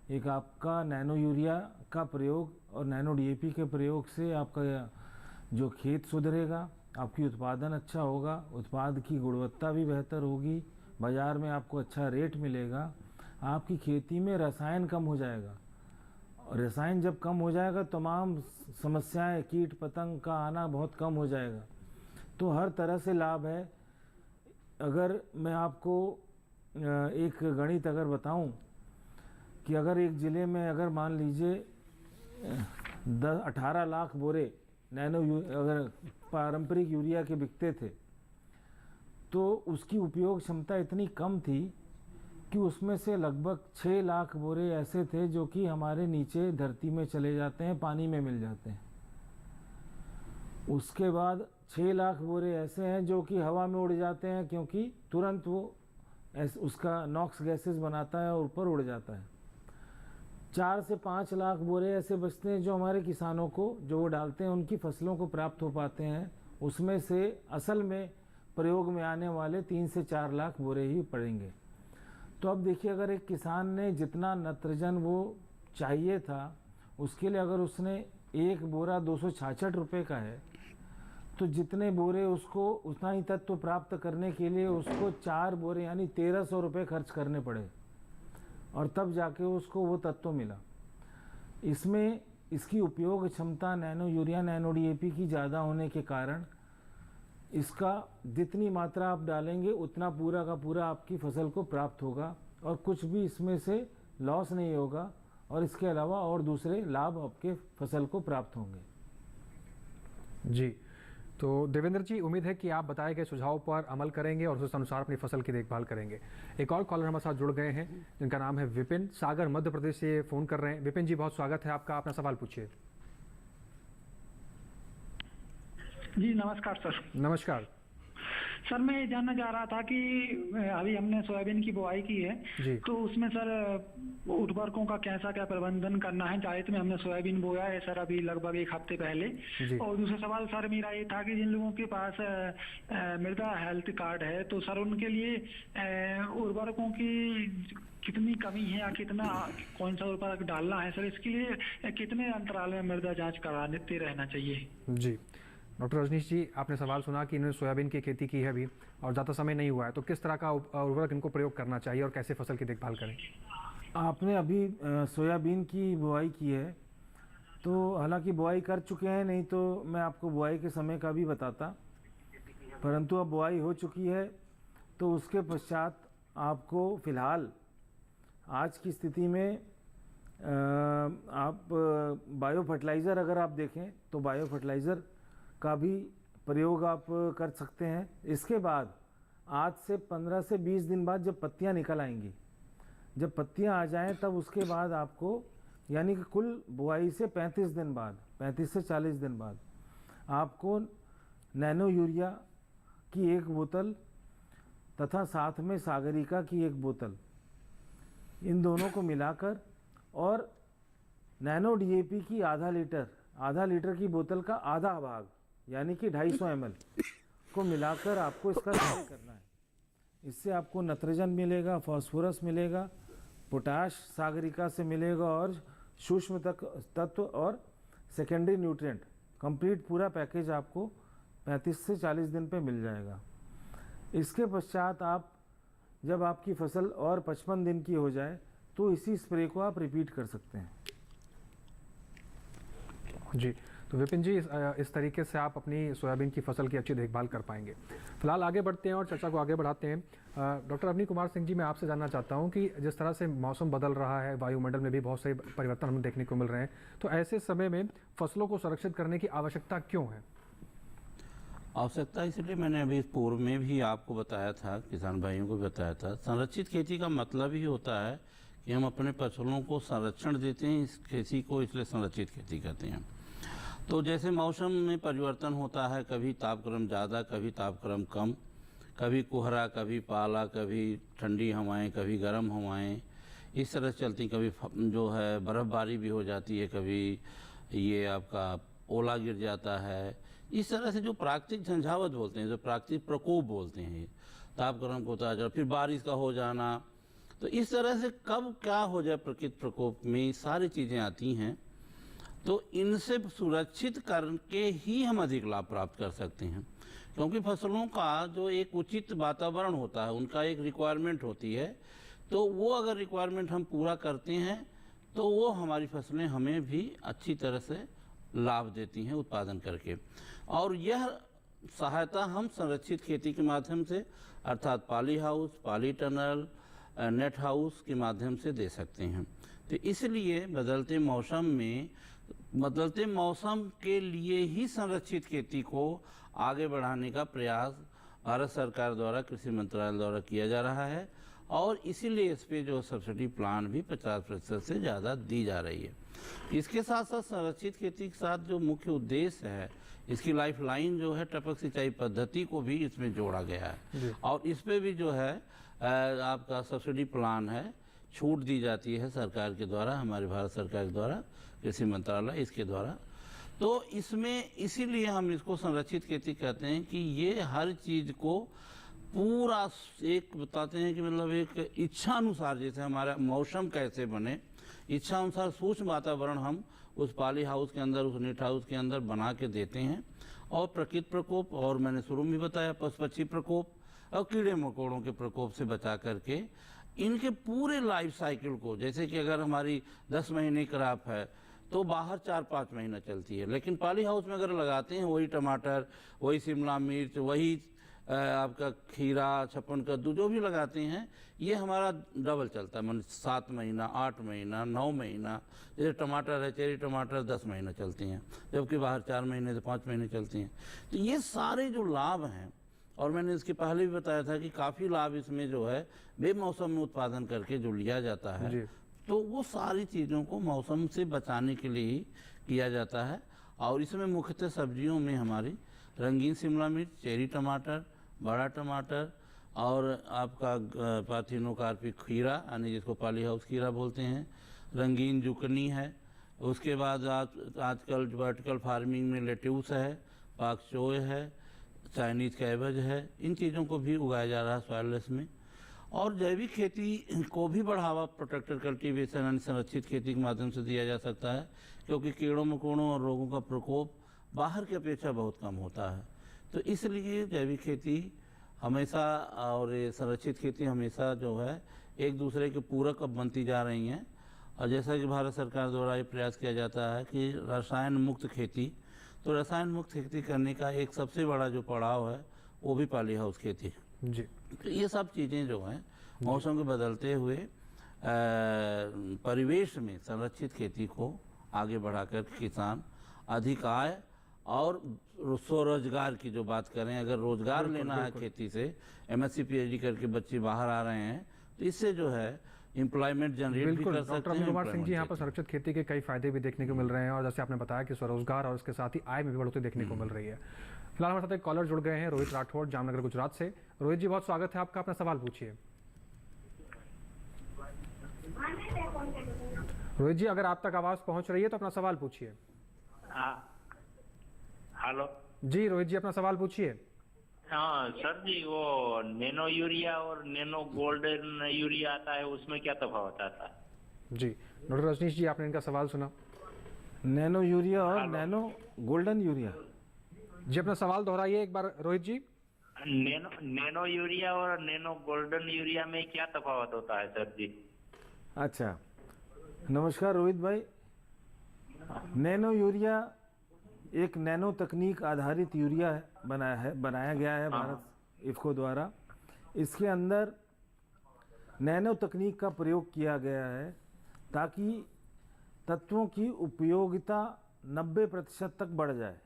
एक आपका नैनो यूरिया का प्रयोग और नैनो डीएपी के प्रयोग से आपका जो खेत सुधरेगा, आपकी उत्पादन अच्छा होगा, उत्पाद की गुणवत्ता भी बेहतर होगी, बाज़ार में आपको अच्छा रेट मिलेगा, आपकी खेती में रसायन कम हो जाएगा। और रसायन जब कम हो जाएगा, तमाम समस्याएं, कीट पतंग का आना बहुत कम हो जाएगा। तो हर तरह से लाभ है। अगर मैं आपको एक गणित अगर बताऊं कि अगर एक ज़िले में अगर मान लीजिए 18 लाख बोरे अगर पारंपरिक यूरिया के बिकते थे, तो उसकी उपयोग क्षमता इतनी कम थी कि उसमें से लगभग 6 लाख बोरे ऐसे थे जो कि हमारे नीचे धरती में चले जाते हैं, पानी में मिल जाते हैं। उसके बाद 6 लाख बोरे ऐसे हैं जो कि हवा में उड़ जाते हैं, क्योंकि तुरंत वो उसका नॉक्स गैसेस बनाता है और ऊपर उड़ जाता है। 4 से 5 लाख बोरे ऐसे बचते हैं जो हमारे किसानों को, जो वो डालते हैं, उनकी फसलों को प्राप्त हो पाते हैं। उसमें से असल में प्रयोग में आने वाले 3 से 4 लाख बोरे ही पड़ेंगे। तो अब देखिए, अगर एक किसान ने जितना नत्रजन वो चाहिए था, उसके लिए अगर उसने एक बोरा 266 रुपये का है, तो जितने बोरे उसको उतना ही तत्व प्राप्त करने के लिए उसको 4 बोरे यानी 1300 रुपये खर्च करने पड़े, और तब जाके उसको वो तत्व मिला। इसमें इसकी उपयोग क्षमता नैनो यूरिया, नैनो डीएपी की ज़्यादा होने के कारण इसका जितनी मात्रा आप डालेंगे उतना पूरा का पूरा आपकी फसल को प्राप्त होगा, और कुछ भी इसमें से लॉस नहीं होगा, और इसके अलावा और दूसरे लाभ आपके फसल को प्राप्त होंगे। जी, तो देवेंद्र जी, उम्मीद है कि आप बताए गए सुझाव पर अमल करेंगे और उस अनुसार अपनी फसल की देखभाल करेंगे। एक और कॉलर हमारे साथ जुड़ गए हैं जिनका नाम है विपिन, सागर मध्य प्रदेश से फ़ोन कर रहे हैं। विपिन जी बहुत स्वागत है आपका, अपना सवाल पूछिए। जी नमस्कार सर। नमस्कार सर, मैं ये जानना चाह रहा था कि अभी हमने सोयाबीन की बुआई की है, तो उसमें सर उर्वरकों का कैसा क्या प्रबंधन करना है? जायद में हमने सोयाबीन बोया है सर अभी लगभग 1 हफ्ते पहले। और दूसरा सवाल सर मेरा ये था कि जिन लोगों के पास मृदा हेल्थ कार्ड है, तो सर उनके लिए उर्वरकों की कितनी कमी है या कितना कौन सा उर्वरक डालना है सर, इसके लिए कितने अंतराल में मृदा जाँच कराते रहना चाहिए? जी डॉक्टर रजनीश जी, आपने सवाल सुना कि इन्होंने सोयाबीन की खेती की है अभी और ज़्यादा समय नहीं हुआ है, तो किस तरह का उर्वरक इनको प्रयोग करना चाहिए और कैसे फसल की देखभाल करें? आपने अभी सोयाबीन की बुआई की है, तो हालांकि बुआई कर चुके हैं, नहीं तो मैं आपको बुआई के समय का भी बताता, परंतु अब बुआई हो चुकी है, तो उसके पश्चात आपको फ़िलहाल आज की स्थिति में आप बायो फर्टिलाइज़र अगर आप देखें तो बायो फर्टिलाइज़र का भी प्रयोग आप कर सकते हैं। इसके बाद आज से 15 से 20 दिन बाद जब पत्तियां निकल आएंगी, जब पत्तियां आ जाएं, तब उसके बाद आपको यानी कि कुल बुआई से 35 दिन बाद, 35 से 40 दिन बाद आपको नैनो यूरिया की 1 बोतल तथा साथ में सागरिका की 1 बोतल, इन दोनों को मिलाकर और नैनो डीएपी की आधा लीटर की बोतल का आधा भाग यानी कि 250 ml को मिलाकर आपको इसका स्प्रे करना है। इससे आपको नाइट्रोजन मिलेगा, फास्फोरस मिलेगा, पोटाश सागरिका से मिलेगा और सूक्ष्म तत्व और सेकेंडरी न्यूट्रिएंट, कंप्लीट पूरा पैकेज आपको 35 से 40 दिन पे मिल जाएगा। इसके पश्चात आप जब आपकी फसल और 55 दिन की हो जाए तो इसी स्प्रे को आप रिपीट कर सकते हैं। जी, तो विपिन जी इस तरीके से आप अपनी सोयाबीन की फसल की अच्छी देखभाल कर पाएंगे। फिलहाल आगे बढ़ते हैं और चर्चा को आगे बढ़ाते हैं। डॉक्टर अवनी कुमार सिंह जी, मैं आपसे जानना चाहता हूं कि जिस तरह से मौसम बदल रहा है, वायुमंडल में भी बहुत से परिवर्तन हमें देखने को मिल रहे हैं, तो ऐसे समय में फसलों को संरक्षित करने की आवश्यकता क्यों है? आवश्यकता इसलिए मैंने अभी पूर्व में भी आपको बताया था, किसान भाइयों को बताया था, संरक्षित खेती का मतलब ही होता है कि हम अपने फसलों को संरक्षण देते हैं, इस खेती को इसलिए संरक्षित खेती कहते हैं। तो जैसे मौसम में परिवर्तन होता है, कभी तापक्रम ज़्यादा, कभी तापक्रम कम, कभी कोहरा, कभी पाला, कभी ठंडी हवाएं, कभी गर्म हवाएं, इस तरह से चलती, कभी जो है बर्फ़बारी भी हो जाती है, कभी ये आपका ओला गिर जाता है। इस तरह से जो प्राकृतिक झंझावत बोलते हैं, जो प्राकृतिक प्रकोप बोलते हैं, तापक्रम को होता है, फिर बारिश का हो जाना, तो इस तरह से कब क्या हो जाए प्राकृतिक प्रकोप में सारी चीज़ें आती हैं। तो इनसे सुरक्षित करके ही हम अधिक लाभ प्राप्त कर सकते हैं, क्योंकि फसलों का जो एक उचित वातावरण होता है, उनका एक रिक्वायरमेंट होती है, तो वो अगर रिक्वायरमेंट हम पूरा करते हैं तो वो हमारी फसलें हमें भी अच्छी तरह से लाभ देती हैं उत्पादन करके। और यह सहायता हम संरक्षित खेती के माध्यम से, अर्थात poly house, poly tunnel, net house के माध्यम से दे सकते हैं। तो इसलिए बदलते मौसम के लिए ही संरक्षित खेती को आगे बढ़ाने का प्रयास भारत सरकार द्वारा, कृषि मंत्रालय द्वारा किया जा रहा है, और इसीलिए इस पे जो सब्सिडी प्लान भी 50% से ज़्यादा दी जा रही है। इसके साथ साथ संरक्षित खेती के साथ जो मुख्य उद्देश्य है, इसकी लाइफ लाइन जो है टपक सिंचाई पद्धति को भी इसमें जोड़ा गया है, और इस पे भी जो है आपका सब्सिडी प्लान है, छूट दी जाती है सरकार के द्वारा, हमारे भारत सरकार के द्वारा, कृषि मंत्रालय इसके द्वारा। तो इसमें इसीलिए हम इसको संरक्षित खेती कहते हैं कि ये हर चीज़ को पूरा एक बताते हैं कि मतलब एक इच्छा अनुसार, जैसे हमारा मौसम कैसे बने, इच्छा अनुसार सूक्ष्म वातावरण हम उस पॉली हाउस के अंदर, उस नेट हाउस के अंदर बना के देते हैं। और प्राकृतिक प्रकोप, और मैंने शुरू में बताया पशु पक्षी प्रकोप और कीड़े मकोड़ों के प्रकोप से बचा करके इनके पूरे लाइफ साइकिल को, जैसे कि अगर हमारी 10 महीने क्रॉप है तो बाहर 4-5 महीना चलती है, लेकिन पॉली हाउस में अगर लगाते हैं वही टमाटर, वही शिमला मिर्च, वही आपका खीरा, छप्पन कद्दू जो भी लगाते हैं, ये हमारा डबल चलता है, मतलब 7 महीना, 8 महीना, 9 महीना। जैसे टमाटर है, चेरी टमाटर 10 महीना चलती हैं, जबकि बाहर 4 महीने से 5 महीने चलती हैं। तो ये सारे जो लाभ हैं, और मैंने इसके पहले भी बताया था कि काफ़ी लाभ इसमें जो है बेमौसम में उत्पादन करके जो लिया जाता है, तो वो सारी चीज़ों को मौसम से बचाने के लिए ही किया जाता है। और इसमें मुख्यतः सब्जियों में हमारी रंगीन शिमला मिर्च, चेरी टमाटर, बड़ा टमाटर, और आपका पार्थिनोकार्पिक खीरा, यानी जिसको पॉली हाउस खीरा बोलते हैं, रंगीन जुकनी है, उसके बाद आजकल वर्टिकल फार्मिंग में लेट्यूस है, पाक चोय है, चाइनीज कैबेज है, इन चीज़ों को भी उगाया जा रहा है सॉइललेस में। और जैविक खेती को भी बढ़ावा प्रोटेक्टेड कल्टीवेशन यानी संरक्षित खेती के माध्यम से दिया जा सकता है, क्योंकि कीड़ों मकोड़ों और रोगों का प्रकोप बाहर की अपेक्षा बहुत कम होता है। तो इसलिए जैविक खेती हमेशा और ये संरक्षित खेती हमेशा जो है एक दूसरे के पूरक अब बनती जा रही हैं। और जैसा कि भारत सरकार द्वारा ये प्रयास किया जाता है कि रसायन मुक्त खेती, तो रसायन मुक्त खेती करने का एक सबसे बड़ा जो पड़ाव है वो भी पॉली हाउस खेती जी। तो ये सब चीज़ें जो हैं मौसम के बदलते हुए परिवेश में संरक्षित खेती को आगे बढ़ाकर किसान अधिक आय और स्वरोजगार की जो बात करें, अगर रोजगार लेना है खेती से, एमएससी पीएचडी करके बच्चे बाहर आ रहे हैं, तो इससे जो है एम्प्लॉयमेंट जनरेट भी कर डॉक्टर सकते अमित हैं। कुमार सिंह जी, यहाँ पर संरक्षित खेती के कई फायदे भी देखने को मिल रहे हैं और जैसे आपने बताया कि स्वरोजगार और इसके साथ ही आय में भी बढ़ोतरी देखने को मिल रही है। फिलहाल हमारे साथ एक कॉलर जुड़ गए हैं, रोहित राठौड़, जामनगर गुजरात से। रोहित जी, बहुत स्वागत है आपका, अपना सवाल पूछिए। रोहित जी, अगर आप तक आवाज पहुंच रही है तो अपना सवाल पूछिए। हेलो जी रोहित जी, अपना सवाल पूछिए। हाँ सर जी, वो नैनो यूरिया और नैनो गोल्डन यूरिया आता है, उसमें क्या तफावत आता है? जी डॉक्टर रजनीश जी, आपने इनका सवाल सुना। नैनो यूरिया और नैनो गोल्डन यूरिया, जी अपना सवाल दोहराइए एक बार रोहित जी। नैनो यूरिया और नैनो गोल्डन यूरिया में क्या तफावत होता है सर जी? अच्छा, नमस्कार रोहित भाई। नैनो यूरिया एक नैनो तकनीक आधारित यूरिया बनाया गया है भारत इफ्को द्वारा। इसके अंदर नैनो तकनीक का प्रयोग किया गया है ताकि तत्वों की उपयोगिता 90% तक बढ़ जाए।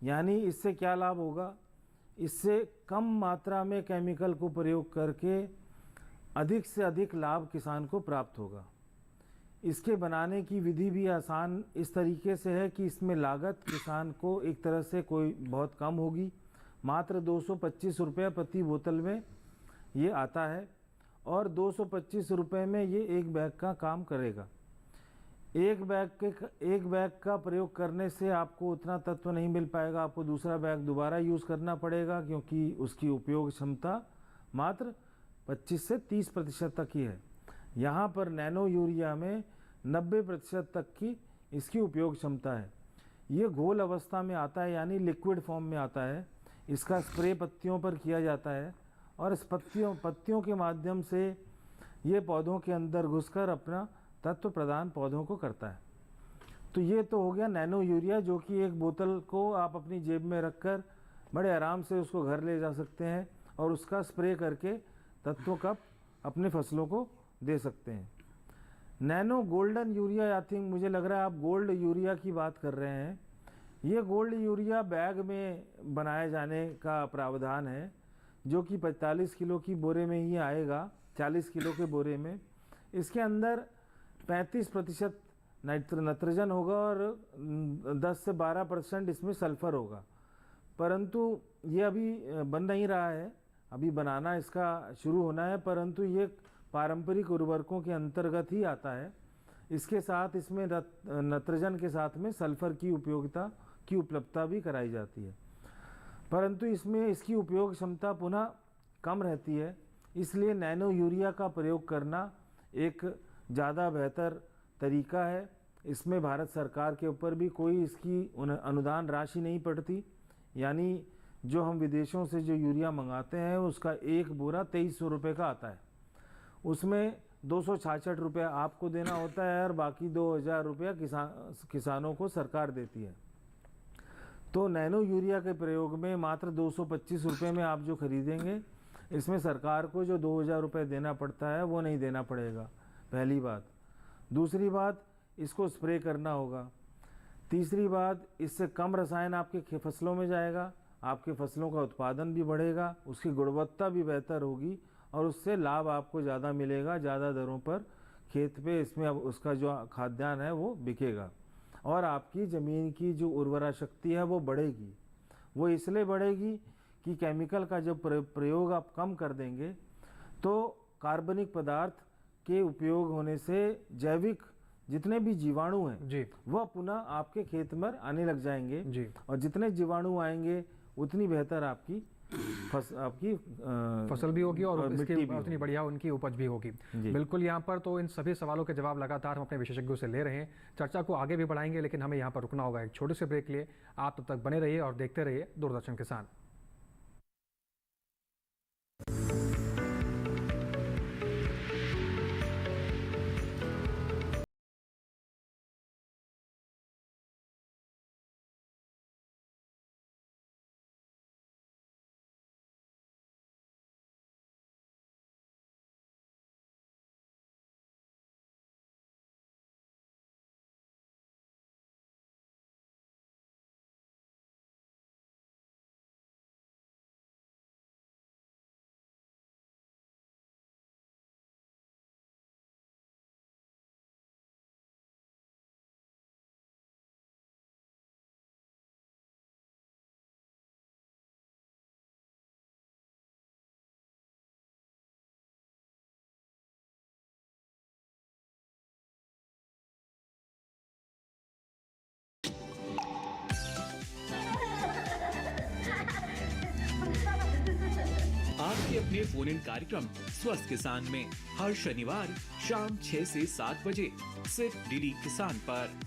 यानी इससे क्या लाभ होगा, इससे कम मात्रा में केमिकल को प्रयोग करके अधिक से अधिक लाभ किसान को प्राप्त होगा। इसके बनाने की विधि भी आसान इस तरीके से है कि इसमें लागत किसान को एक तरह से कोई बहुत कम होगी। मात्र 225 रुपये प्रति बोतल में ये आता है और 225 रुपये में ये एक बैग का काम करेगा। एक बैग का प्रयोग करने से आपको उतना तत्व नहीं मिल पाएगा, आपको दूसरा बैग दोबारा यूज़ करना पड़ेगा क्योंकि उसकी उपयोग क्षमता मात्र 25 से 30% तक ही है। यहाँ पर नैनो यूरिया में 90% तक की इसकी उपयोग क्षमता है। ये घोल अवस्था में आता है, यानी लिक्विड फॉर्म में आता है। इसका स्प्रे पत्तियों पर किया जाता है और इस पत्तियों के माध्यम से ये पौधों के अंदर घुसकर अपना तत्व प्रदान पौधों को करता है। तो ये तो हो गया नैनो यूरिया, जो कि एक बोतल को आप अपनी जेब में रखकर बड़े आराम से उसको घर ले जा सकते हैं और उसका स्प्रे करके तत्वों का अपने फसलों को दे सकते हैं। Nano golden urea, I think मुझे लग रहा है आप गोल्ड यूरिया की बात कर रहे हैं। ये गोल्ड यूरिया बैग में बनाए जाने का प्रावधान है, जो कि 45 किलो की बोरे में ही आएगा, 40 किलो के बोरे में। इसके अंदर 35% नाइट्रोजन होगा और 10 से 12% इसमें सल्फर होगा। परंतु ये अभी बन नहीं रहा है, अभी बनाना इसका शुरू होना है, परंतु ये पारंपरिक उर्वरकों के अंतर्गत ही आता है। इसके साथ इसमें नाइट्रोजन के साथ में सल्फर की उपलब्धता भी कराई जाती है, परंतु इसमें इसकी उपयोग क्षमता पुनः कम रहती है। इसलिए नैनो यूरिया का प्रयोग करना एक ज़्यादा बेहतर तरीका है। इसमें भारत सरकार के ऊपर भी कोई इसकी अनुदान राशि नहीं पड़ती। यानी जो हम विदेशों से जो यूरिया मंगाते हैं उसका एक बोरा 2300 रुपये का आता है, उसमें 266 रुपये आपको देना होता है और बाकी 2000 रुपया किसानों को सरकार देती है। तो नैनो यूरिया के प्रयोग में मात्र 225 रुपये में आप जो खरीदेंगे, इसमें सरकार को जो 2000 रुपये देना पड़ता है वो नहीं देना पड़ेगा, पहली बात। दूसरी बात, इसको स्प्रे करना होगा। तीसरी बात, इससे कम रसायन आपके फसलों में जाएगा, आपके फसलों का उत्पादन भी बढ़ेगा, उसकी गुणवत्ता भी बेहतर होगी और उससे लाभ आपको ज़्यादा मिलेगा। ज़्यादा दरों पर खेत पे इसमें अब उसका जो खाद्यान्न है वो बिकेगा और आपकी ज़मीन की जो उर्वरा शक्ति है वो बढ़ेगी। वो इसलिए बढ़ेगी कि केमिकल का जब प्रयोग आप कम कर देंगे तो कार्बनिक पदार्थ के उपयोग होने से जैविक जितने भी जीवाणु हैं वह पुनः आपके खेत में आने लग जाएंगे और जितने जीवाणु आएंगे उतनी बेहतर आपकी फसल भी होगी और उतनी बढ़िया उनकी उपज भी होगी। बिल्कुल, यहाँ पर तो इन सभी सवालों के जवाब लगातार हम अपने विशेषज्ञों से ले रहे हैं। चर्चा को आगे भी बढ़ाएंगे, लेकिन हमें यहाँ पर रुकना होगा एक छोटे से ब्रेक लिए। आप तब तक बने रहिए और देखते रहिए दूरदर्शन किसान। फोन इन कार्यक्रम स्वस्थ किसान में हर शनिवार शाम 6 से 7 बजे सिर्फ डीडी किसान पर।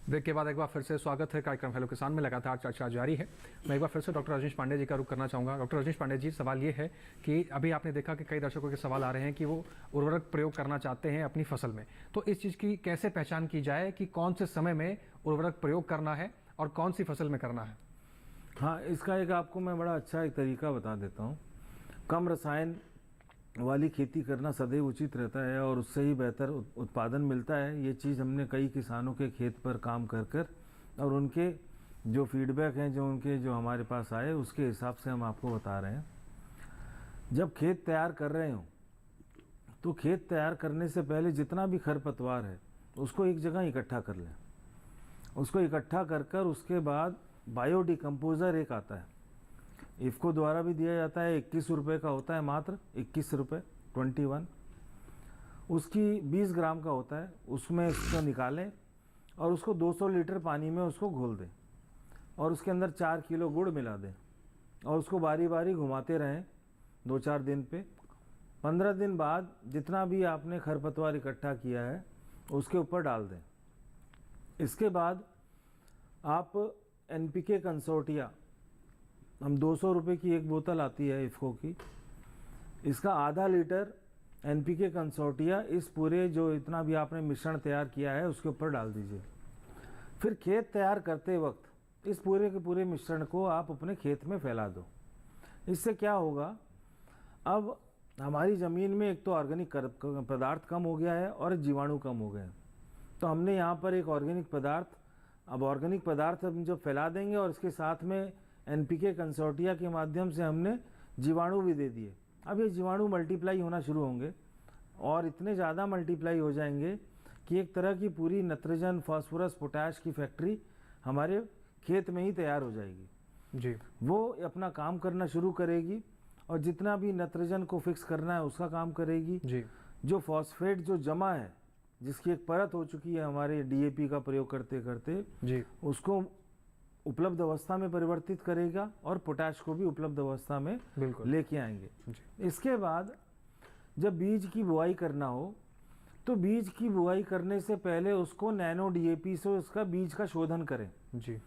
ब्रेक के बाद एक बार फिर से स्वागत है कार्यक्रम हेलो किसान में। लगातार चर्चा जारी है। मैं एक बार फिर से डॉक्टर रजनीश पांडे जी का रुख करना चाहूँगा। डॉक्टर रजनीश पांडे जी, सवाल ये है कि अभी आपने देखा कि कई दर्शकों के सवाल आ रहे हैं कि वो उर्वरक प्रयोग करना चाहते हैं अपनी फसल में, तो इस चीज़ की कैसे पहचान की जाए कि कौन से समय में उर्वरक प्रयोग करना है और कौन सी फसल में करना है? हाँ, इसका एक आपको मैं बड़ा अच्छा एक तरीका बता देता हूँ। कम रसायन वाली खेती करना सदैव उचित रहता है और उससे ही बेहतर उत्पादन मिलता है। ये चीज़ हमने कई किसानों के खेत पर काम कर और उनके जो फीडबैक हैं, जो हमारे पास आए, उसके हिसाब से हम आपको बता रहे हैं। जब खेत तैयार कर रहे हो तो खेत तैयार करने से पहले जितना भी खरपतवार है उसको एक जगह इकट्ठा कर लें। उसको इकट्ठा कर उसके बाद बायो डिकम्पोज़र एक आता है, इफ़को द्वारा भी दिया जाता है, 21 रुपये का होता है, मात्र 21 रुपये 21। उसकी 20 ग्राम का होता है। उसमें इसको निकालें और उसको 200 लीटर पानी में उसको घोल दें और उसके अंदर 4 किलो गुड़ मिला दें और उसको बारी बारी घुमाते रहें 2-4 दिन पे। 15 दिन बाद जितना भी आपने खरपतवार इकट्ठा किया है उसके ऊपर डाल दें। इसके बाद आप NPK कंसोर्टिया, हम 200 रुपये की एक बोतल आती है इफ़को की, इसका आधा लीटर NPK कंसोर्टिया इस पूरे जो इतना भी आपने मिश्रण तैयार किया है उसके ऊपर डाल दीजिए। फिर खेत तैयार करते वक्त इस पूरे के पूरे मिश्रण को आप अपने खेत में फैला दो। इससे क्या होगा, अब हमारी ज़मीन में एक तो ऑर्गेनिक पदार्थ कम हो गया है और जीवाणु कम हो गए हैं। तो हमने यहाँ पर एक ऑर्गेनिक पदार्थ हम जब फैला देंगे और इसके साथ में NPK कंसोर्टिया के माध्यम से हमने जीवाणु भी दे दिए। अब ये जीवाणु मल्टीप्लाई होना शुरू होंगे और इतने ज़्यादा मल्टीप्लाई हो जाएंगे कि एक तरह की पूरी नाइट्रोजन, फास्फोरस, पोटैश की फैक्ट्री हमारे खेत में ही तैयार हो जाएगी जी। वो अपना काम करना शुरू करेगी और जितना भी नाइट्रोजन को फिक्स करना है उसका काम करेगी जी। जो फॉस्फेट जो जमा है, जिसकी एक परत हो चुकी है हमारे DAP का प्रयोग करते करते जी, उसको उपलब्ध अवस्था में परिवर्तित करेगा और पोटैश को भी उपलब्ध अवस्था में लेके आएंगे। इसके बाद जब बीज की बुआई करना हो तो बीज की बुआई करने से पहले उसको नैनो DAP से उसका बीज का शोधन करें जी।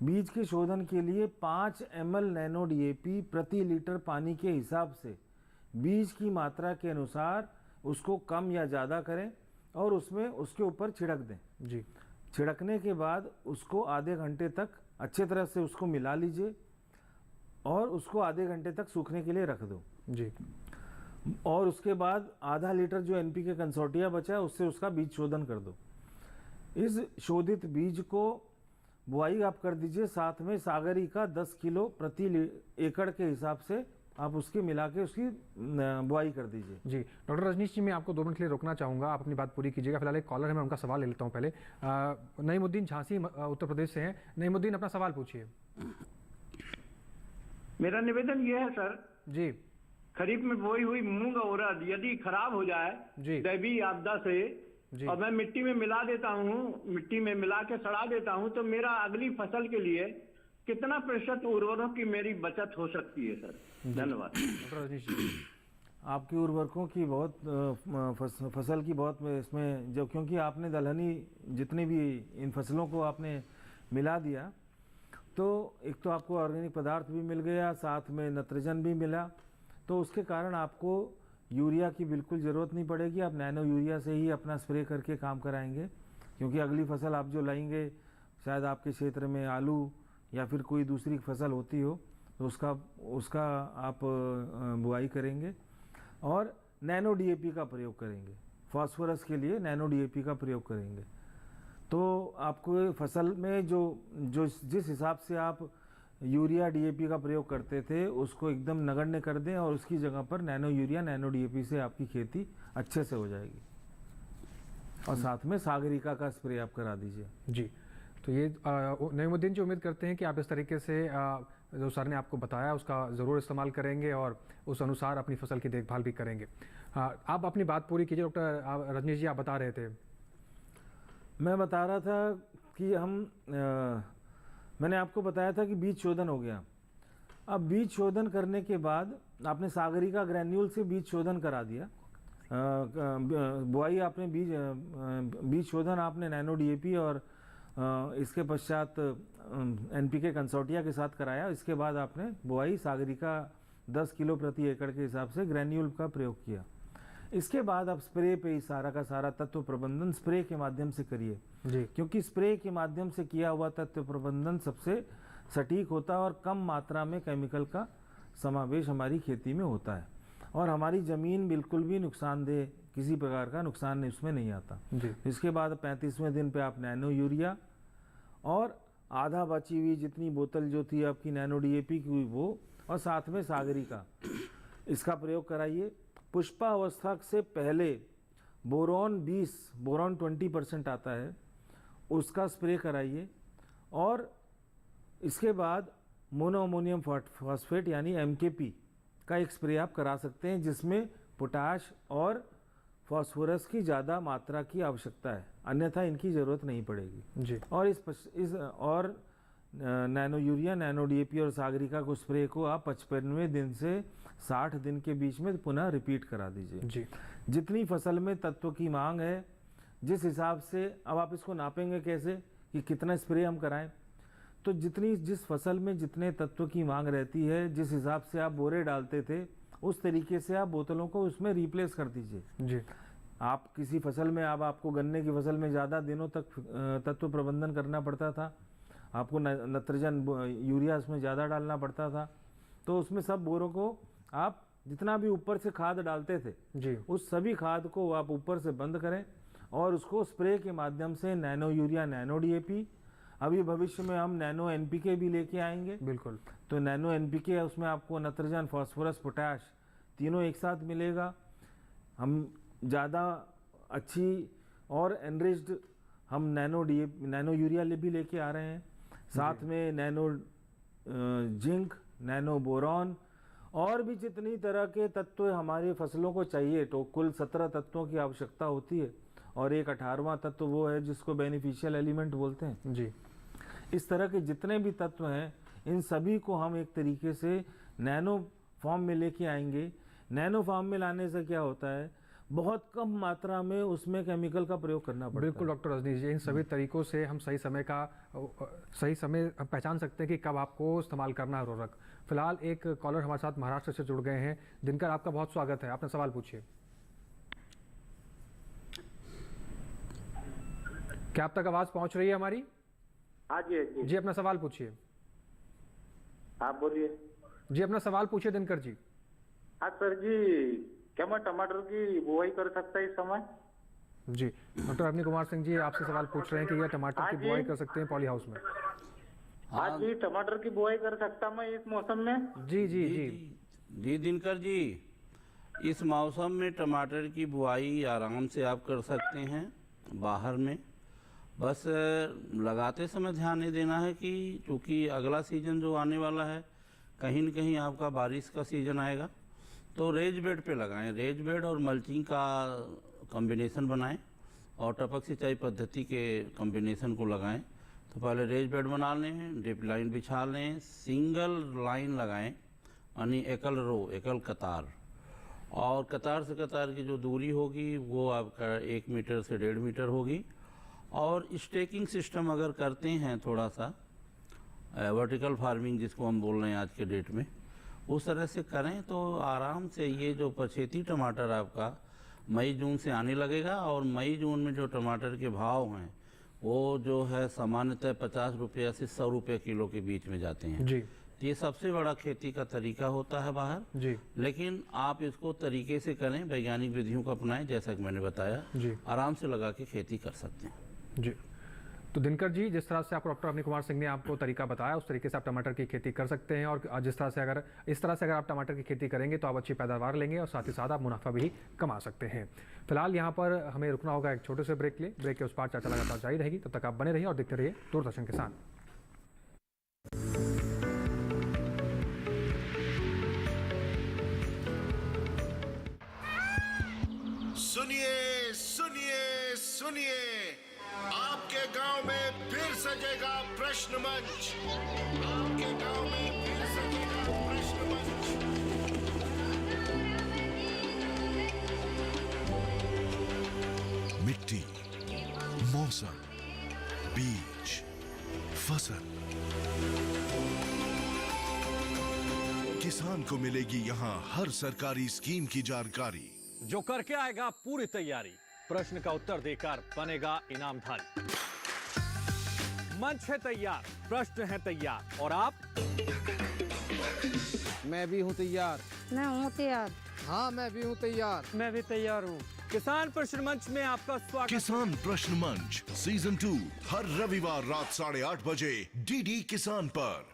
बीज के शोधन के लिए 5 ml नैनो DAP प्रति लीटर पानी के हिसाब से बीज की मात्रा के अनुसार उसको कम या ज़्यादा करें और उसमें उसके ऊपर छिड़क दें जी। छिड़कने के बाद उसको आधे घंटे तक अच्छे तरह से उसको मिला लीजिए और उसको आधे घंटे तक सूखने के लिए रख दो जी। और उसके बाद आधा लीटर जो NPK कंसोर्टिया बचा है उससे उसका बीज शोधन कर दो। इस शोधित बीज को बुआई आप कर दीजिए। साथ में सागरी का 10 किलो प्रति एकड़ के हिसाब से आप उसके मिला के उसकी बुआई कर दीजिए जी। डॉक्टर रजनीश जी, मैं आपको 2 मिनट के लिए रोकना चाहूँगा, आप अपनी बात पूरी कीजिएगा। फिलहाल एक कॉलर है, मैं उनका सवाल ले लेता हूँ पहले। नईमुद्दीन झांसी उत्तर प्रदेश से हैं। नईमुद्दीन, अपना सवाल पूछिए। मेरा निवेदन ये है सर जी, खरीफ में बोई हुई मूंग और उड़द यदि खराब हो जाए दैवीय आपदा से और मैं मिट्टी में मिला देता हूँ, मिट्टी में मिला के सड़ा देता हूँ, तो मेरा अगली फसल के लिए कितना प्रतिशत उर्वरकों की मेरी बचत हो सकती है सर? धन्यवाद। आपकी उर्वरकों की बहुत फसल की बहुत इसमें जो, क्योंकि आपने दलहनी जितनी भी इन फसलों को आपने मिला दिया तो एक तो आपको ऑर्गेनिक पदार्थ भी मिल गया, साथ में नाइट्रोजन भी मिला, तो उसके कारण आपको यूरिया की बिल्कुल ज़रूरत नहीं पड़ेगी। आप नैनो यूरिया से ही अपना स्प्रे करके काम कराएंगे, क्योंकि अगली फसल आप जो लाएंगे शायद आपके क्षेत्र में आलू या फिर कोई दूसरी फसल होती हो तो उसका आप बुआई करेंगे और नैनो DAP का प्रयोग करेंगे। फास्फोरस के लिए नैनो DAP का प्रयोग करेंगे तो आपको फसल में जो जिस हिसाब से आप यूरिया DAP का प्रयोग करते थे उसको एकदम नगण्य कर दें और उसकी जगह पर नैनो यूरिया नैनो DAP से आपकी खेती अच्छे से हो जाएगी। और साथ में सागरिका का स्प्रे आप करा दीजिए जी। तो ये नईमुद्दीन जी, उम्मीद करते हैं कि आप इस तरीके से जो सर ने आपको बताया उसका ज़रूर इस्तेमाल करेंगे और उस अनुसार अपनी फसल की देखभाल भी करेंगे। आप अपनी बात पूरी कीजिए। डॉक्टर रजनीश जी, आप बता रहे थे। मैं बता रहा था कि मैंने आपको बताया था कि बीज शोधन हो गया। अब बीज शोधन करने के बाद आपने सागरिका ग्रैन्यूल से बीज शोधन करा दिया, बुआई आपने बीज शोधन आपने नैनो डीएपी और इसके पश्चात एनपीके कंसोर्टिया के साथ कराया। इसके बाद आपने बुआई सागरिका 10 किलो प्रति एकड़ के हिसाब से ग्रैन्यूल का प्रयोग किया। इसके बाद आप स्प्रे पे सारा का सारा तत्व प्रबंधन स्प्रे के माध्यम से करिए जी, क्योंकि स्प्रे के माध्यम से किया हुआ तत्व प्रबंधन सबसे सटीक होता है और कम मात्रा में केमिकल का समावेश हमारी खेती में होता है और हमारी ज़मीन बिल्कुल भी नुकसानदेह, किसी प्रकार का नुकसान इसमें नहीं आता जी। इसके बाद 35वें दिन पे आप नैनो यूरिया और आधा बची हुई जितनी बोतल जो थी आपकी नैनो डीएपी की वो, और साथ में सागरिका, इसका प्रयोग कराइए। पुष्पावस्था से पहले बोरॉन 20% आता है, उसका स्प्रे कराइए। और इसके बाद मोनो अमोनियम फॉस्फेट यानी MKP का एक स्प्रे आप करा सकते हैं, जिसमें पोटाश और फॉस्फोरस की ज़्यादा मात्रा की आवश्यकता है, अन्यथा इनकी ज़रूरत नहीं पड़ेगी जी। और नैनो यूरिया, नैनो डीएपी और सागरिका को स्प्रे को आप 55वें दिन से 60 दिन के बीच में पुनः रिपीट करा दीजिए जी। जितनी फसल में तत्व की मांग है, जिस हिसाब से, अब आप इसको नापेंगे कैसे कि कितना स्प्रे हम कराएं, तो जिस फसल में जितने तत्व की मांग रहती है, जिस हिसाब से आप बोरे डालते थे, उस तरीके से आप बोतलों को उसमें रिप्लेस कर दीजिए जी। आप किसी फसल में, अब आपको गन्ने की फसल में ज़्यादा दिनों तक तत्व प्रबंधन करना पड़ता था, आपको नत्रजन यूरिया उसमें ज़्यादा डालना पड़ता था, तो उसमें सब बोरों को आप जितना भी ऊपर से खाद डालते थे जी, उस सभी खाद को आप ऊपर से बंद करें और उसको स्प्रे के माध्यम से नैनो यूरिया, नैनो डीएपी, अभी भविष्य में हम नैनो एनपीके भी लेके आएंगे बिल्कुल। तो नैनो एनपीके उसमें आपको नत्रजन, फास्फोरस, पोटाश तीनों एक साथ मिलेगा। हम ज़्यादा अच्छी और एनरिच्ड हम नैनो यूरिया भी लेके आ रहे हैं, साथ में नैनो जिंक, नैनो बोरॉन और भी जितनी तरह के तत्व हमारी फसलों को चाहिए, तो कुल 17 तत्वों की आवश्यकता होती है और एक 18वां तत्व वो है जिसको बेनिफिशियल एलिमेंट बोलते हैं जी। इस तरह के जितने भी तत्व हैं, इन सभी को हम एक तरीके से नैनो फॉर्म में लेके आएंगे। नैनो फॉर्म में लाने से क्या होता है, बहुत कम मात्रा में उसमें केमिकल का प्रयोग करना पड़ता है। बिल्कुल डॉक्टर रजनीश जी, इन सभी तरीकों से हम सही समय पहचान सकते हैं कि कब आपको इस्तेमाल करना है उर्वरक। फिलहाल एक कॉलर हमारे साथ महाराष्ट्र से जुड़ गए हैं। दिनकर, आपका बहुत स्वागत है, आपने सवाल पूछिए। क्या आप तक आवाज पहुंच रही है हमारी? हाँ जी जी, अपना सवाल पूछिए। आप बोलिए जी, अपना सवाल पूछिए दिनकर जी। हाँ सर जी, क्या मैं टमाटर की बुआई कर सकता है इस समय? जी, डॉक्टर अग्नि कुमार सिंह जी आपसे सवाल पूछ रहे हैं कि यह टमाटर की बुआई कर सकते हैं पॉली हाउस में? हाँ जी, टमाटर की बुआई कर सकता मैं इस मौसम में? जी जी जी जी दिनकर जी, इस मौसम में टमाटर की बुआई आराम से आप कर सकते हैं बाहर में। बस लगाते समय ध्यान नहीं देना है कि चूँकि अगला सीजन जो आने वाला है, कहीं न कहीं आपका बारिश का सीजन आएगा, तो रेज बेड पे लगाएं। रेज बेड और मल्चिंग का कॉम्बिनेशन बनाएं और टपक सिंचाई पद्धति के कॉम्बिनेशन को लगाएं। तो पहले रेज बेड बना लें, ड्रिप लाइन बिछा लें, सिंगल लाइन लगाएं, यानी एकल रो, एकल कतार, और कतार से कतार की जो दूरी होगी वो आपका 1 मीटर से 1.5 मीटर होगी। और स्टेकिंग सिस्टम अगर करते हैं, थोड़ा सा वर्टिकल फार्मिंग जिसको हम बोल रहे हैं आज के डेट में, उस तरह से करें तो आराम से ये जो पछेती टमाटर आपका मई जून से आने लगेगा। और मई जून में जो टमाटर के भाव हैं वो जो है सामान्यतः 50 रुपये से 100 रुपये किलो के बीच में जाते हैं जी। ये सबसे बड़ा खेती का तरीका होता है बाहर जी। लेकिन आप इसको तरीके से करें, वैज्ञानिक विधियों को अपनाएं, जैसा कि मैंने बताया जी। आराम से लगा के खेती कर सकते हैं जी। तो दिनकर जी, जिस तरह से आपको डॉक्टर अग्नि कुमार सिंह ने आपको तरीका बताया, उस तरीके से आप टमाटर की खेती कर सकते हैं। और इस तरह से अगर आप टमाटर की खेती करेंगे तो आप अच्छी पैदावार लेंगे और साथ ही साथ आप मुनाफा भी कमा सकते हैं। फिलहाल यहाँ पर हमें रुकना होगा एक छोटे से ब्रेक के लिए। ब्रेक के उस पार चर्चा लगातार जारी रहेगी, तब तक आप बने रहिए और देखते रहिए दूरदर्शन किसान। सुनिए सुनिए सुनिए, आपके गांव में फिर सकेगा प्रश्न मंच, आपके गांव में फिर सकेगा प्रश्न मंच। मिट्टी, मौसम, बीज, फसल, किसान को मिलेगी यहाँ हर सरकारी स्कीम की जानकारी। जो करके आएगा पूरी तैयारी, प्रश्न का उत्तर देकर बनेगा इनामधारी। मंच है तैयार, प्रश्न है तैयार, और आप? मैं भी हूँ तैयार। मैं हूँ तैयार। हाँ, मैं भी हूँ तैयार। मैं भी तैयार हूँ। किसान प्रश्न मंच में आपका स्वागत। किसान प्रश्न मंच सीजन 2 हर रविवार रात 8:30 बजे डीडी किसान पर।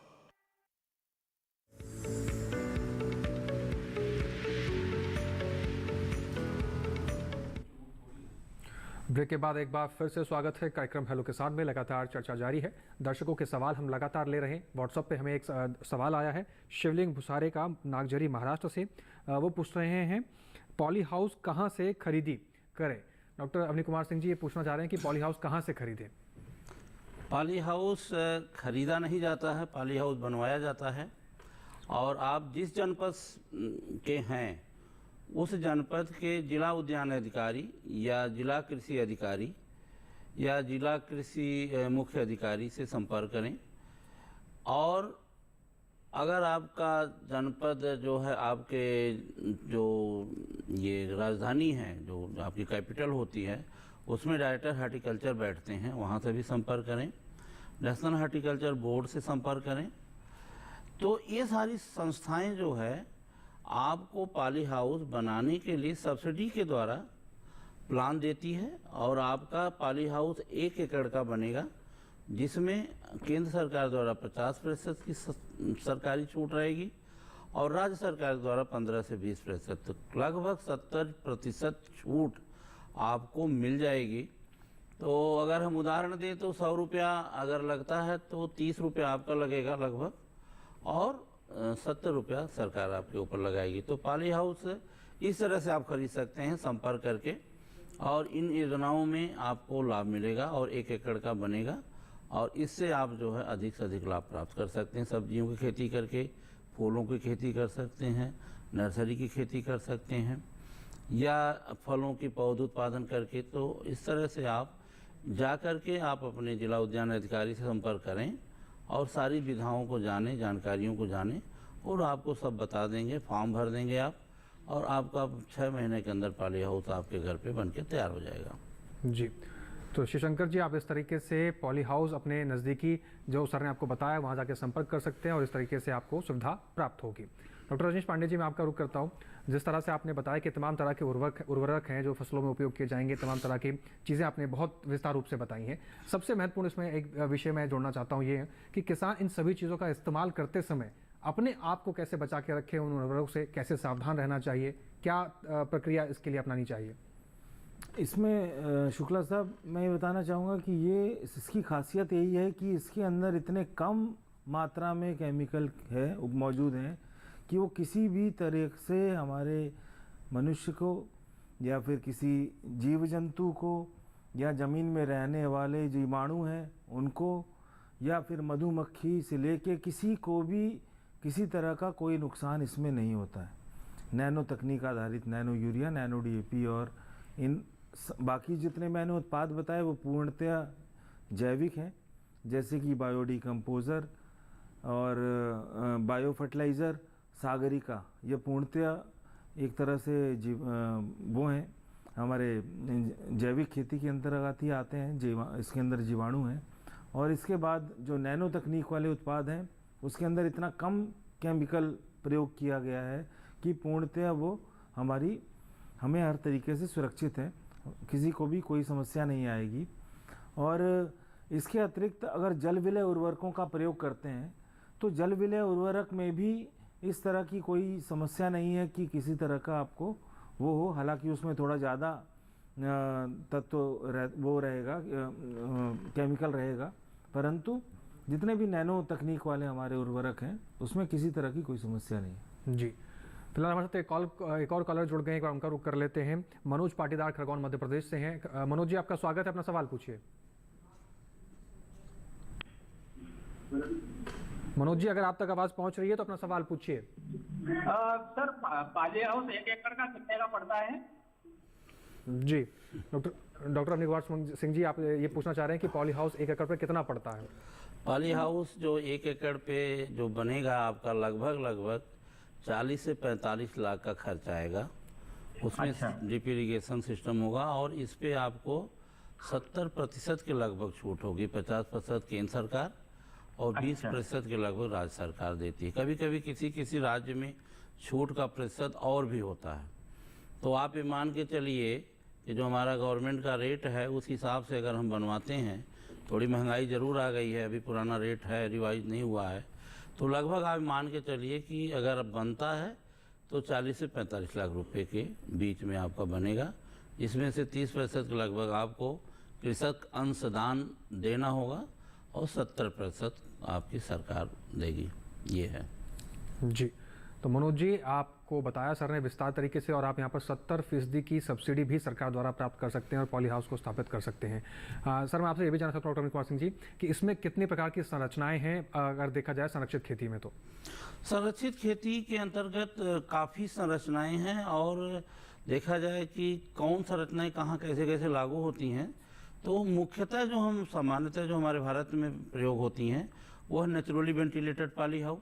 ब्रेक के बाद एक बार फिर से स्वागत है कार्यक्रम हेलो किसान में। लगातार चर्चा जारी है, दर्शकों के सवाल हम लगातार ले रहे हैं। व्हाट्सएप पे हमें एक सवाल आया है शिवलिंग भुसारे का, नागजरी महाराष्ट्र से। वो पूछ रहे हैं पॉली हाउस कहाँ से खरीदी करें। डॉक्टर अवनी कुमार सिंह जी ये पूछना चाह रहे हैं कि पॉली हाउस कहाँ से खरीदें। पॉली हाउस खरीदा नहीं जाता है, पॉली हाउस बनवाया जाता है। और आप जिस जनपद के हैं उस जनपद के जिला उद्यान अधिकारी या जिला कृषि अधिकारी या जिला कृषि मुख्य अधिकारी से संपर्क करें। और अगर आपका जनपद जो है, आपके जो ये राजधानी है, जो आपकी कैपिटल होती है, उसमें डायरेक्टर हार्टिकल्चर बैठते हैं, वहाँ से भी संपर्क करें। नेशनल हार्टिकल्चर बोर्ड से संपर्क करें। तो ये सारी संस्थाएं जो है आपको पॉली हाउस बनाने के लिए सब्सिडी के द्वारा प्लान देती है। और आपका पॉली हाउस 1 एकड़ का बनेगा, जिसमें केंद्र सरकार द्वारा 50% की सरकारी छूट रहेगी और राज्य सरकार द्वारा 15 से 20% तक, लगभग 70% छूट आपको मिल जाएगी। तो अगर हम उदाहरण दें तो 100 रुपया अगर लगता है तो 30 रुपया आपका लगेगा लगभग, और 70 रुपया सरकार आपके ऊपर लगाएगी। तो पॉली हाउस इस तरह से आप खरीद सकते हैं संपर्क करके, और इन योजनाओं में आपको लाभ मिलेगा और 1 एकड़ का बनेगा। और इससे आप जो है अधिक से अधिक लाभ प्राप्त कर सकते हैं। सब्जियों की खेती करके, फूलों की खेती कर सकते हैं, नर्सरी की खेती कर सकते हैं, या फलों की पौध उत्पादन करके। तो इस तरह से आप जा कर के आप अपने जिला उद्यान अधिकारी से संपर्क करें और सारी विधाओं को जानें, जानकारियों को जानें, और आपको सब बता देंगे। फॉर्म भर देंगे आप, और आपका 6 महीने के अंदर पॉली हाउस आपके घर पे बनके तैयार हो जाएगा। जी, तो शिवशंकर जी आप इस तरीके से पॉली हाउस अपने नज़दीकी जो सर ने आपको बताया वहाँ जाके संपर्क कर सकते हैं और इस तरीके से आपको सुविधा प्राप्त होगी। डॉक्टर रजनीश पांडे जी मैं आपका रुख करता हूँ। जिस तरह से आपने बताया कि तमाम तरह के उर्वरक हैं जो फसलों में उपयोग किए जाएंगे, तमाम तरह की चीज़ें आपने बहुत विस्तार रूप से बताई हैं। सबसे महत्वपूर्ण इसमें एक विषय मैं जोड़ना चाहता हूँ, ये है कि किसान इन सभी चीज़ों का इस्तेमाल करते समय अपने आप को कैसे बचा के रखें, उन उर्वरकों से कैसे सावधान रहना चाहिए, क्या प्रक्रिया इसके लिए अपनानी चाहिए। इसमें शुक्ला साहब मैं ये बताना चाहूँगा कि ये इसकी खासियत यही है कि इसके अंदर इतने कम मात्रा में केमिकल है मौजूद हैं कि वो किसी भी तरह से हमारे मनुष्य को या फिर किसी जीव जंतु को या ज़मीन में रहने वाले जीवाणु हैं उनको या फिर मधुमक्खी से लेके किसी को भी किसी तरह का कोई नुकसान इसमें नहीं होता है। नैनो तकनीक आधारित नैनो यूरिया, नैनो डीएपी और इन बाकी जितने मैंने उत्पाद बताए वो पूर्णतया जैविक हैं, जैसे कि बायोडिकम्पोज़र और बायो फर्टिलाइज़र, सागरिका, ये पूर्णतया एक तरह से वो हैं हमारे जैविक खेती के अंतर्गत ही आते हैं, इसके अंदर जीवाणु हैं। और इसके बाद जो नैनो तकनीक वाले उत्पाद हैं उसके अंदर इतना कम केमिकल प्रयोग किया गया है कि पूर्णतया वो हमें हर तरीके से सुरक्षित है, किसी को भी कोई समस्या नहीं आएगी। और इसके अतिरिक्त अगर जल विलय उर्वरकों का प्रयोग करते हैं तो जल विलय उर्वरक में भी इस तरह की कोई समस्या नहीं है कि किसी तरह का आपको वो हो। हालांकि उसमें थोड़ा ज़्यादा तत्व वो रहेगा, केमिकल रहेगा, परंतु जितने भी नैनो तकनीक वाले हमारे उर्वरक हैं उसमें किसी तरह की कोई समस्या नहीं है। जी, फिलहाल हमारे साथ एक और कॉलर जुड़ गए हैं, उनका रुख कर लेते हैं। मनोज पाटीदार खरगोन मध्य प्रदेश से हैं। मनोज जी आपका स्वागत है, अपना सवाल पूछिए। मनोज जी, अगर आप तक आवाज पहुंच रही है तो अपना सवाल पूछिए। सर पाली हाउस 1 एकड़ का कितने का पड़ता है? जी, डॉक्टर अवनी कुमार सिंह जी, आप ये पूछना चाह रहे हैं कि पॉली हाउस 1 एकड़ पे कितना पड़ता है? पॉली हाउस जो 1 एकड़ पे जो बनेगा आपका लगभग 40 से 45 लाख का खर्च आएगा। उसमें ड्रिप इरिगेशन सिस्टम होगा और इस पे आपको 70% के लगभग छूट होगी। 50% केंद्र सरकार और 20% के लगभग राज्य सरकार देती है। कभी कभी किसी राज्य में छूट का प्रतिशत और भी होता है। तो आप ये मान के चलिए कि जो हमारा गवर्नमेंट का रेट है उस हिसाब से अगर हम बनवाते हैं, थोड़ी महंगाई ज़रूर आ गई है, अभी पुराना रेट है, रिवाइज नहीं हुआ है, तो लगभग आप मान के चलिए कि अगर बनता है तो 40 से 45 लाख रुपए के बीच में आपका बनेगा। इसमें से 30% के लगभग आपको कृषक अंशदान देना होगा और 70% आपकी सरकार देगी। ये है जी। तो मनोज जी, आपको बताया सर ने विस्तार तरीके से, और आप यहाँ पर 70% की सब्सिडी भी सरकार द्वारा प्राप्त कर सकते हैं और पॉली हाउस को स्थापित कर सकते हैं। सर, मैं आपसे ये भी जानना चाहता हूँ डॉक्टर कुमार सिंह जी कि इसमें कितने प्रकार की संरचनाएं हैं अगर देखा जाए संरक्षित खेती में? तो संरक्षित खेती के अंतर्गत काफ़ी संरचनाएं हैं और देखा जाए कि कौन संरचनाएं कहाँ कैसे कैसे लागू होती हैं, तो मुख्यतः जो हम सामान्यतः जो हमारे भारत में प्रयोग होती हैं वो है naturally ventilated poly house,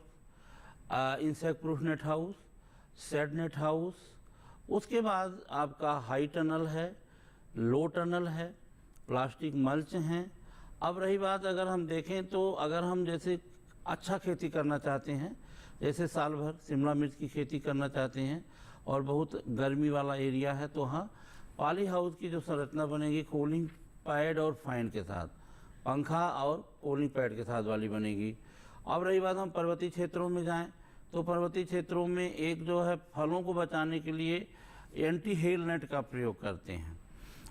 insect proof net house, shade net house. उसके बाद आपका हाई टनल है, लो टनल है, प्लास्टिक मल्च हैं। अब रही बात अगर हम देखें तो अगर हम जैसे अच्छा खेती करना चाहते हैं, जैसे साल भर शिमला मिर्च की खेती करना चाहते हैं और बहुत गर्मी वाला एरिया है, तो हाँ पॉली हाउस की जो संरचना बनेगी कूलिंग पैड और फैन के साथ, पंखा और कूलिंग पैड के साथ वाली बनेगी। अब रही बात हम पर्वतीय क्षेत्रों में जाएं तो पर्वतीय क्षेत्रों में एक जो है फलों को बचाने के लिए एंटी हेल नेट का प्रयोग करते हैं।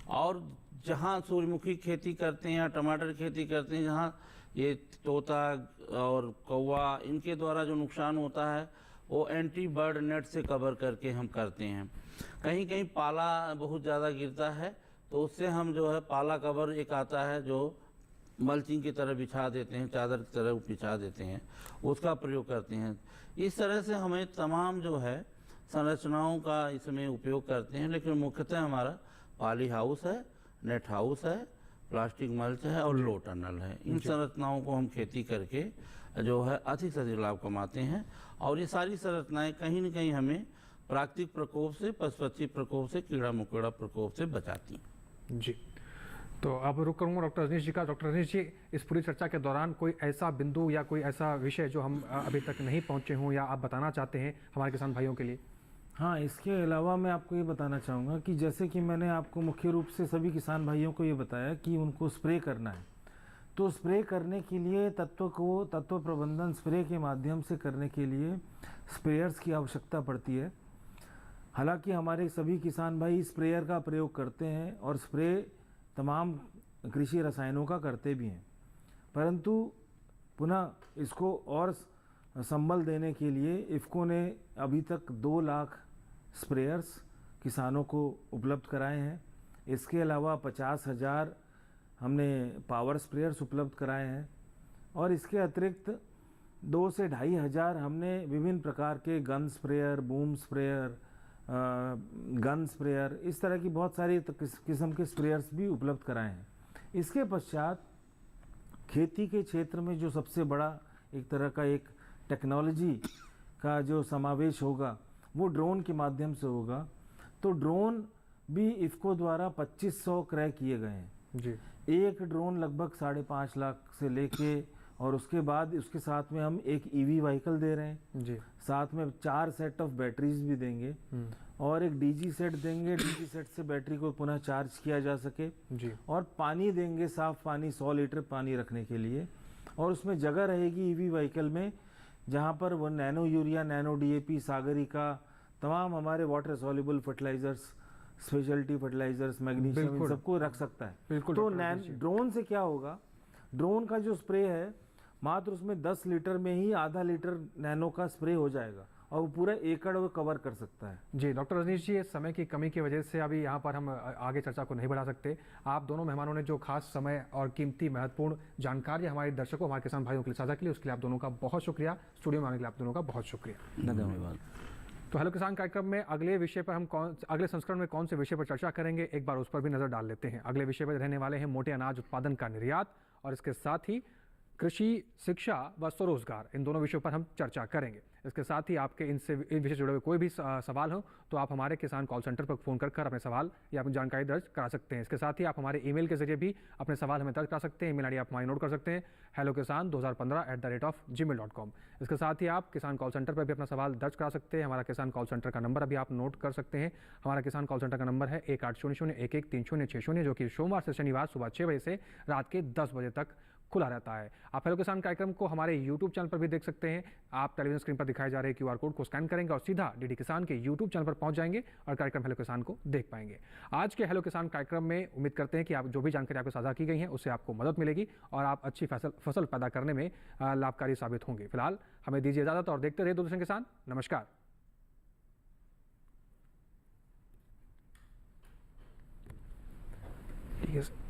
और जहां सूर्यमुखी खेती करते हैं या टमाटर खेती करते हैं, जहां ये तोता और कौवा इनके द्वारा जो नुकसान होता है वो एंटी बर्ड नेट से कवर करके हम करते हैं। कहीं कहीं पाला बहुत ज़्यादा गिरता है तो उससे हम जो है पाला कवर एक आता है जो मल्चिंग की तरह बिछा देते हैं, चादर की तरह बिछा देते हैं, उसका प्रयोग करते हैं। इस तरह से हमें तमाम जो है संरचनाओं का इसमें उपयोग करते हैं, लेकिन मुख्यतः हमारा पॉली हाउस है, नेट हाउस है, प्लास्टिक मल्च है और लो टनल है। इन संरचनाओं को हम खेती करके जो है अधिक से अधिक लाभ कमाते हैं और ये सारी संरचनाएं कहीं न कहीं हमें प्राकृतिक प्रकोप से, पशु पक्षी प्रकोप से, कीड़ा मकोड़ा प्रकोप से बचाती हैं। जी, तो अब रुक करूँगा डॉक्टर रजनीश जी का। डॉक्टर रजनीश जी, इस पूरी चर्चा के दौरान कोई ऐसा बिंदु या कोई ऐसा विषय जो हम अभी तक नहीं पहुँचे हों या आप बताना चाहते हैं हमारे किसान भाइयों के लिए? हाँ, इसके अलावा मैं आपको ये बताना चाहूँगा कि जैसे कि मैंने आपको मुख्य रूप से सभी किसान भाइयों को ये बताया कि उनको स्प्रे करना है, तो स्प्रे करने के लिए तत्व प्रबंधन स्प्रे के माध्यम से करने के लिए स्प्रेयर्स की आवश्यकता पड़ती है। हालांकि हमारे सभी किसान भाई स्प्रेयर का प्रयोग करते हैं और स्प्रे तमाम कृषि रसायनों का करते भी हैं, परंतु पुनः इसको और संबल देने के लिए इफ़को ने अभी तक 2 लाख स्प्रेयर्स किसानों को उपलब्ध कराए हैं। इसके अलावा 50,000 हमने पावर स्प्रेयर्स उपलब्ध कराए हैं और इसके अतिरिक्त 2 से 2,500 हमने विभिन्न प्रकार के gun sprayer, boom sprayer, gun sprayer, इस तरह की बहुत सारी किस्म के स्प्रेयर्स भी उपलब्ध कराए हैं। इसके पश्चात खेती के क्षेत्र में जो सबसे बड़ा एक तरह का एक टेक्नोलॉजी का जो समावेश होगा वो ड्रोन के माध्यम से होगा। तो ड्रोन भी इफ़को द्वारा 2500 क्रय किए गए हैं जी। एक ड्रोन लगभग 5.5 लाख से लेके, और उसके बाद उसके साथ में हम एक ईवी व्हीकल दे रहे हैं जी, साथ में 4 सेट ऑफ बैटरीज भी देंगे और एक डीजी सेट देंगे, डीजी सेट से बैटरी को पुनः चार्ज किया जा सके जी, और पानी देंगे, साफ पानी, 100 लीटर पानी रखने के लिए। और उसमें जगह रहेगी ईवी व्हीकल में जहाँ पर वो nano urea, nano DAP, Sagarika, तमाम हमारे water soluble fertilisers, speciality fertilisers, magnesium, इन सबको रख सकता है। तो ड्रोन से क्या होगा, ड्रोन का जो स्प्रे है मात्र उसमें 10 लीटर में ही आधा लीटर नैनो का स्प्रे हो जाएगा और वो पूरा एकड़ वो कवर कर सकता है। जी डॉक्टर रजनीश जी, समय की कमी की वजह से अभी यहाँ पर हम आगे चर्चा को नहीं बढ़ा सकते। आप दोनों मेहमानों ने जो खास समय और कीमती महत्वपूर्ण जानकारी हमारे दर्शकों, हमारे किसान भाइयों के लिए साझा की, उसके लिए आप दोनों का बहुत शुक्रिया। स्टूडियो में आने के लिए आप दोनों का बहुत शुक्रिया। धन्यवाद। तो हेलो किसान कार्यक्रम में अगले विषय पर हम अगले संस्करण में कौन से विषय पर चर्चा करेंगे, एक बार उस पर भी नजर डाल लेते हैं। अगले विषय पर रहने वाले हैं मोटे अनाज उत्पादन का निर्यात और इसके साथ ही कृषि शिक्षा व स्वरोजगार, इन दोनों विषयों पर हम चर्चा करेंगे। इसके साथ ही आपके इन विषय से जुड़े हुए कोई भी सवाल हो तो आप हमारे किसान कॉल सेंटर पर फ़ोन कर अपने सवाल या अपनी जानकारी दर्ज करा सकते हैं। इसके साथ ही आप हमारे ईमेल के जरिए भी अपने सवाल हमें दर्ज करा सकते हैं। ईमेल आईडी आप हमारी नोट कर सकते हैं, hellokisan2015@gmail.com। इसके साथ ही आप किसान कॉल सेंटर पर भी अपना सवाल दर्ज करा सकते हैं। हमारा किसान कॉल सेंटर का नंबर अभी आप नोट कर सकते हैं। हमारा किसान कॉल सेंटर का नंबर है 1800-113060, जो कि सोमवार से शनिवार सुबह 6 बजे से रात के 10 बजे तक खुला रहता है। आप हेलो किसान कार्यक्रम को हमारे YouTube चैनल पर भी देख सकते हैं। आप टेलीविजन स्क्रीन पर दिखाए जा रहे QR कोड को स्कैन करेंगे और सीधा डीडी किसान के YouTube चैनल पर पहुंच जाएंगे और कार्यक्रम हेलो किसान को देख पाएंगे। आज के हेलो किसान कार्यक्रम में उम्मीद करते हैं कि आप जो भी जानकारी आपको साझा की गई है उससे आपको मदद मिलेगी और आप अच्छी फसल पैदा करने में लाभकारी साबित होंगे। फिलहाल हमें दीजिए इजाजत और देखते रहिए दूरदर्शन किसान। नमस्कार। ठीक है।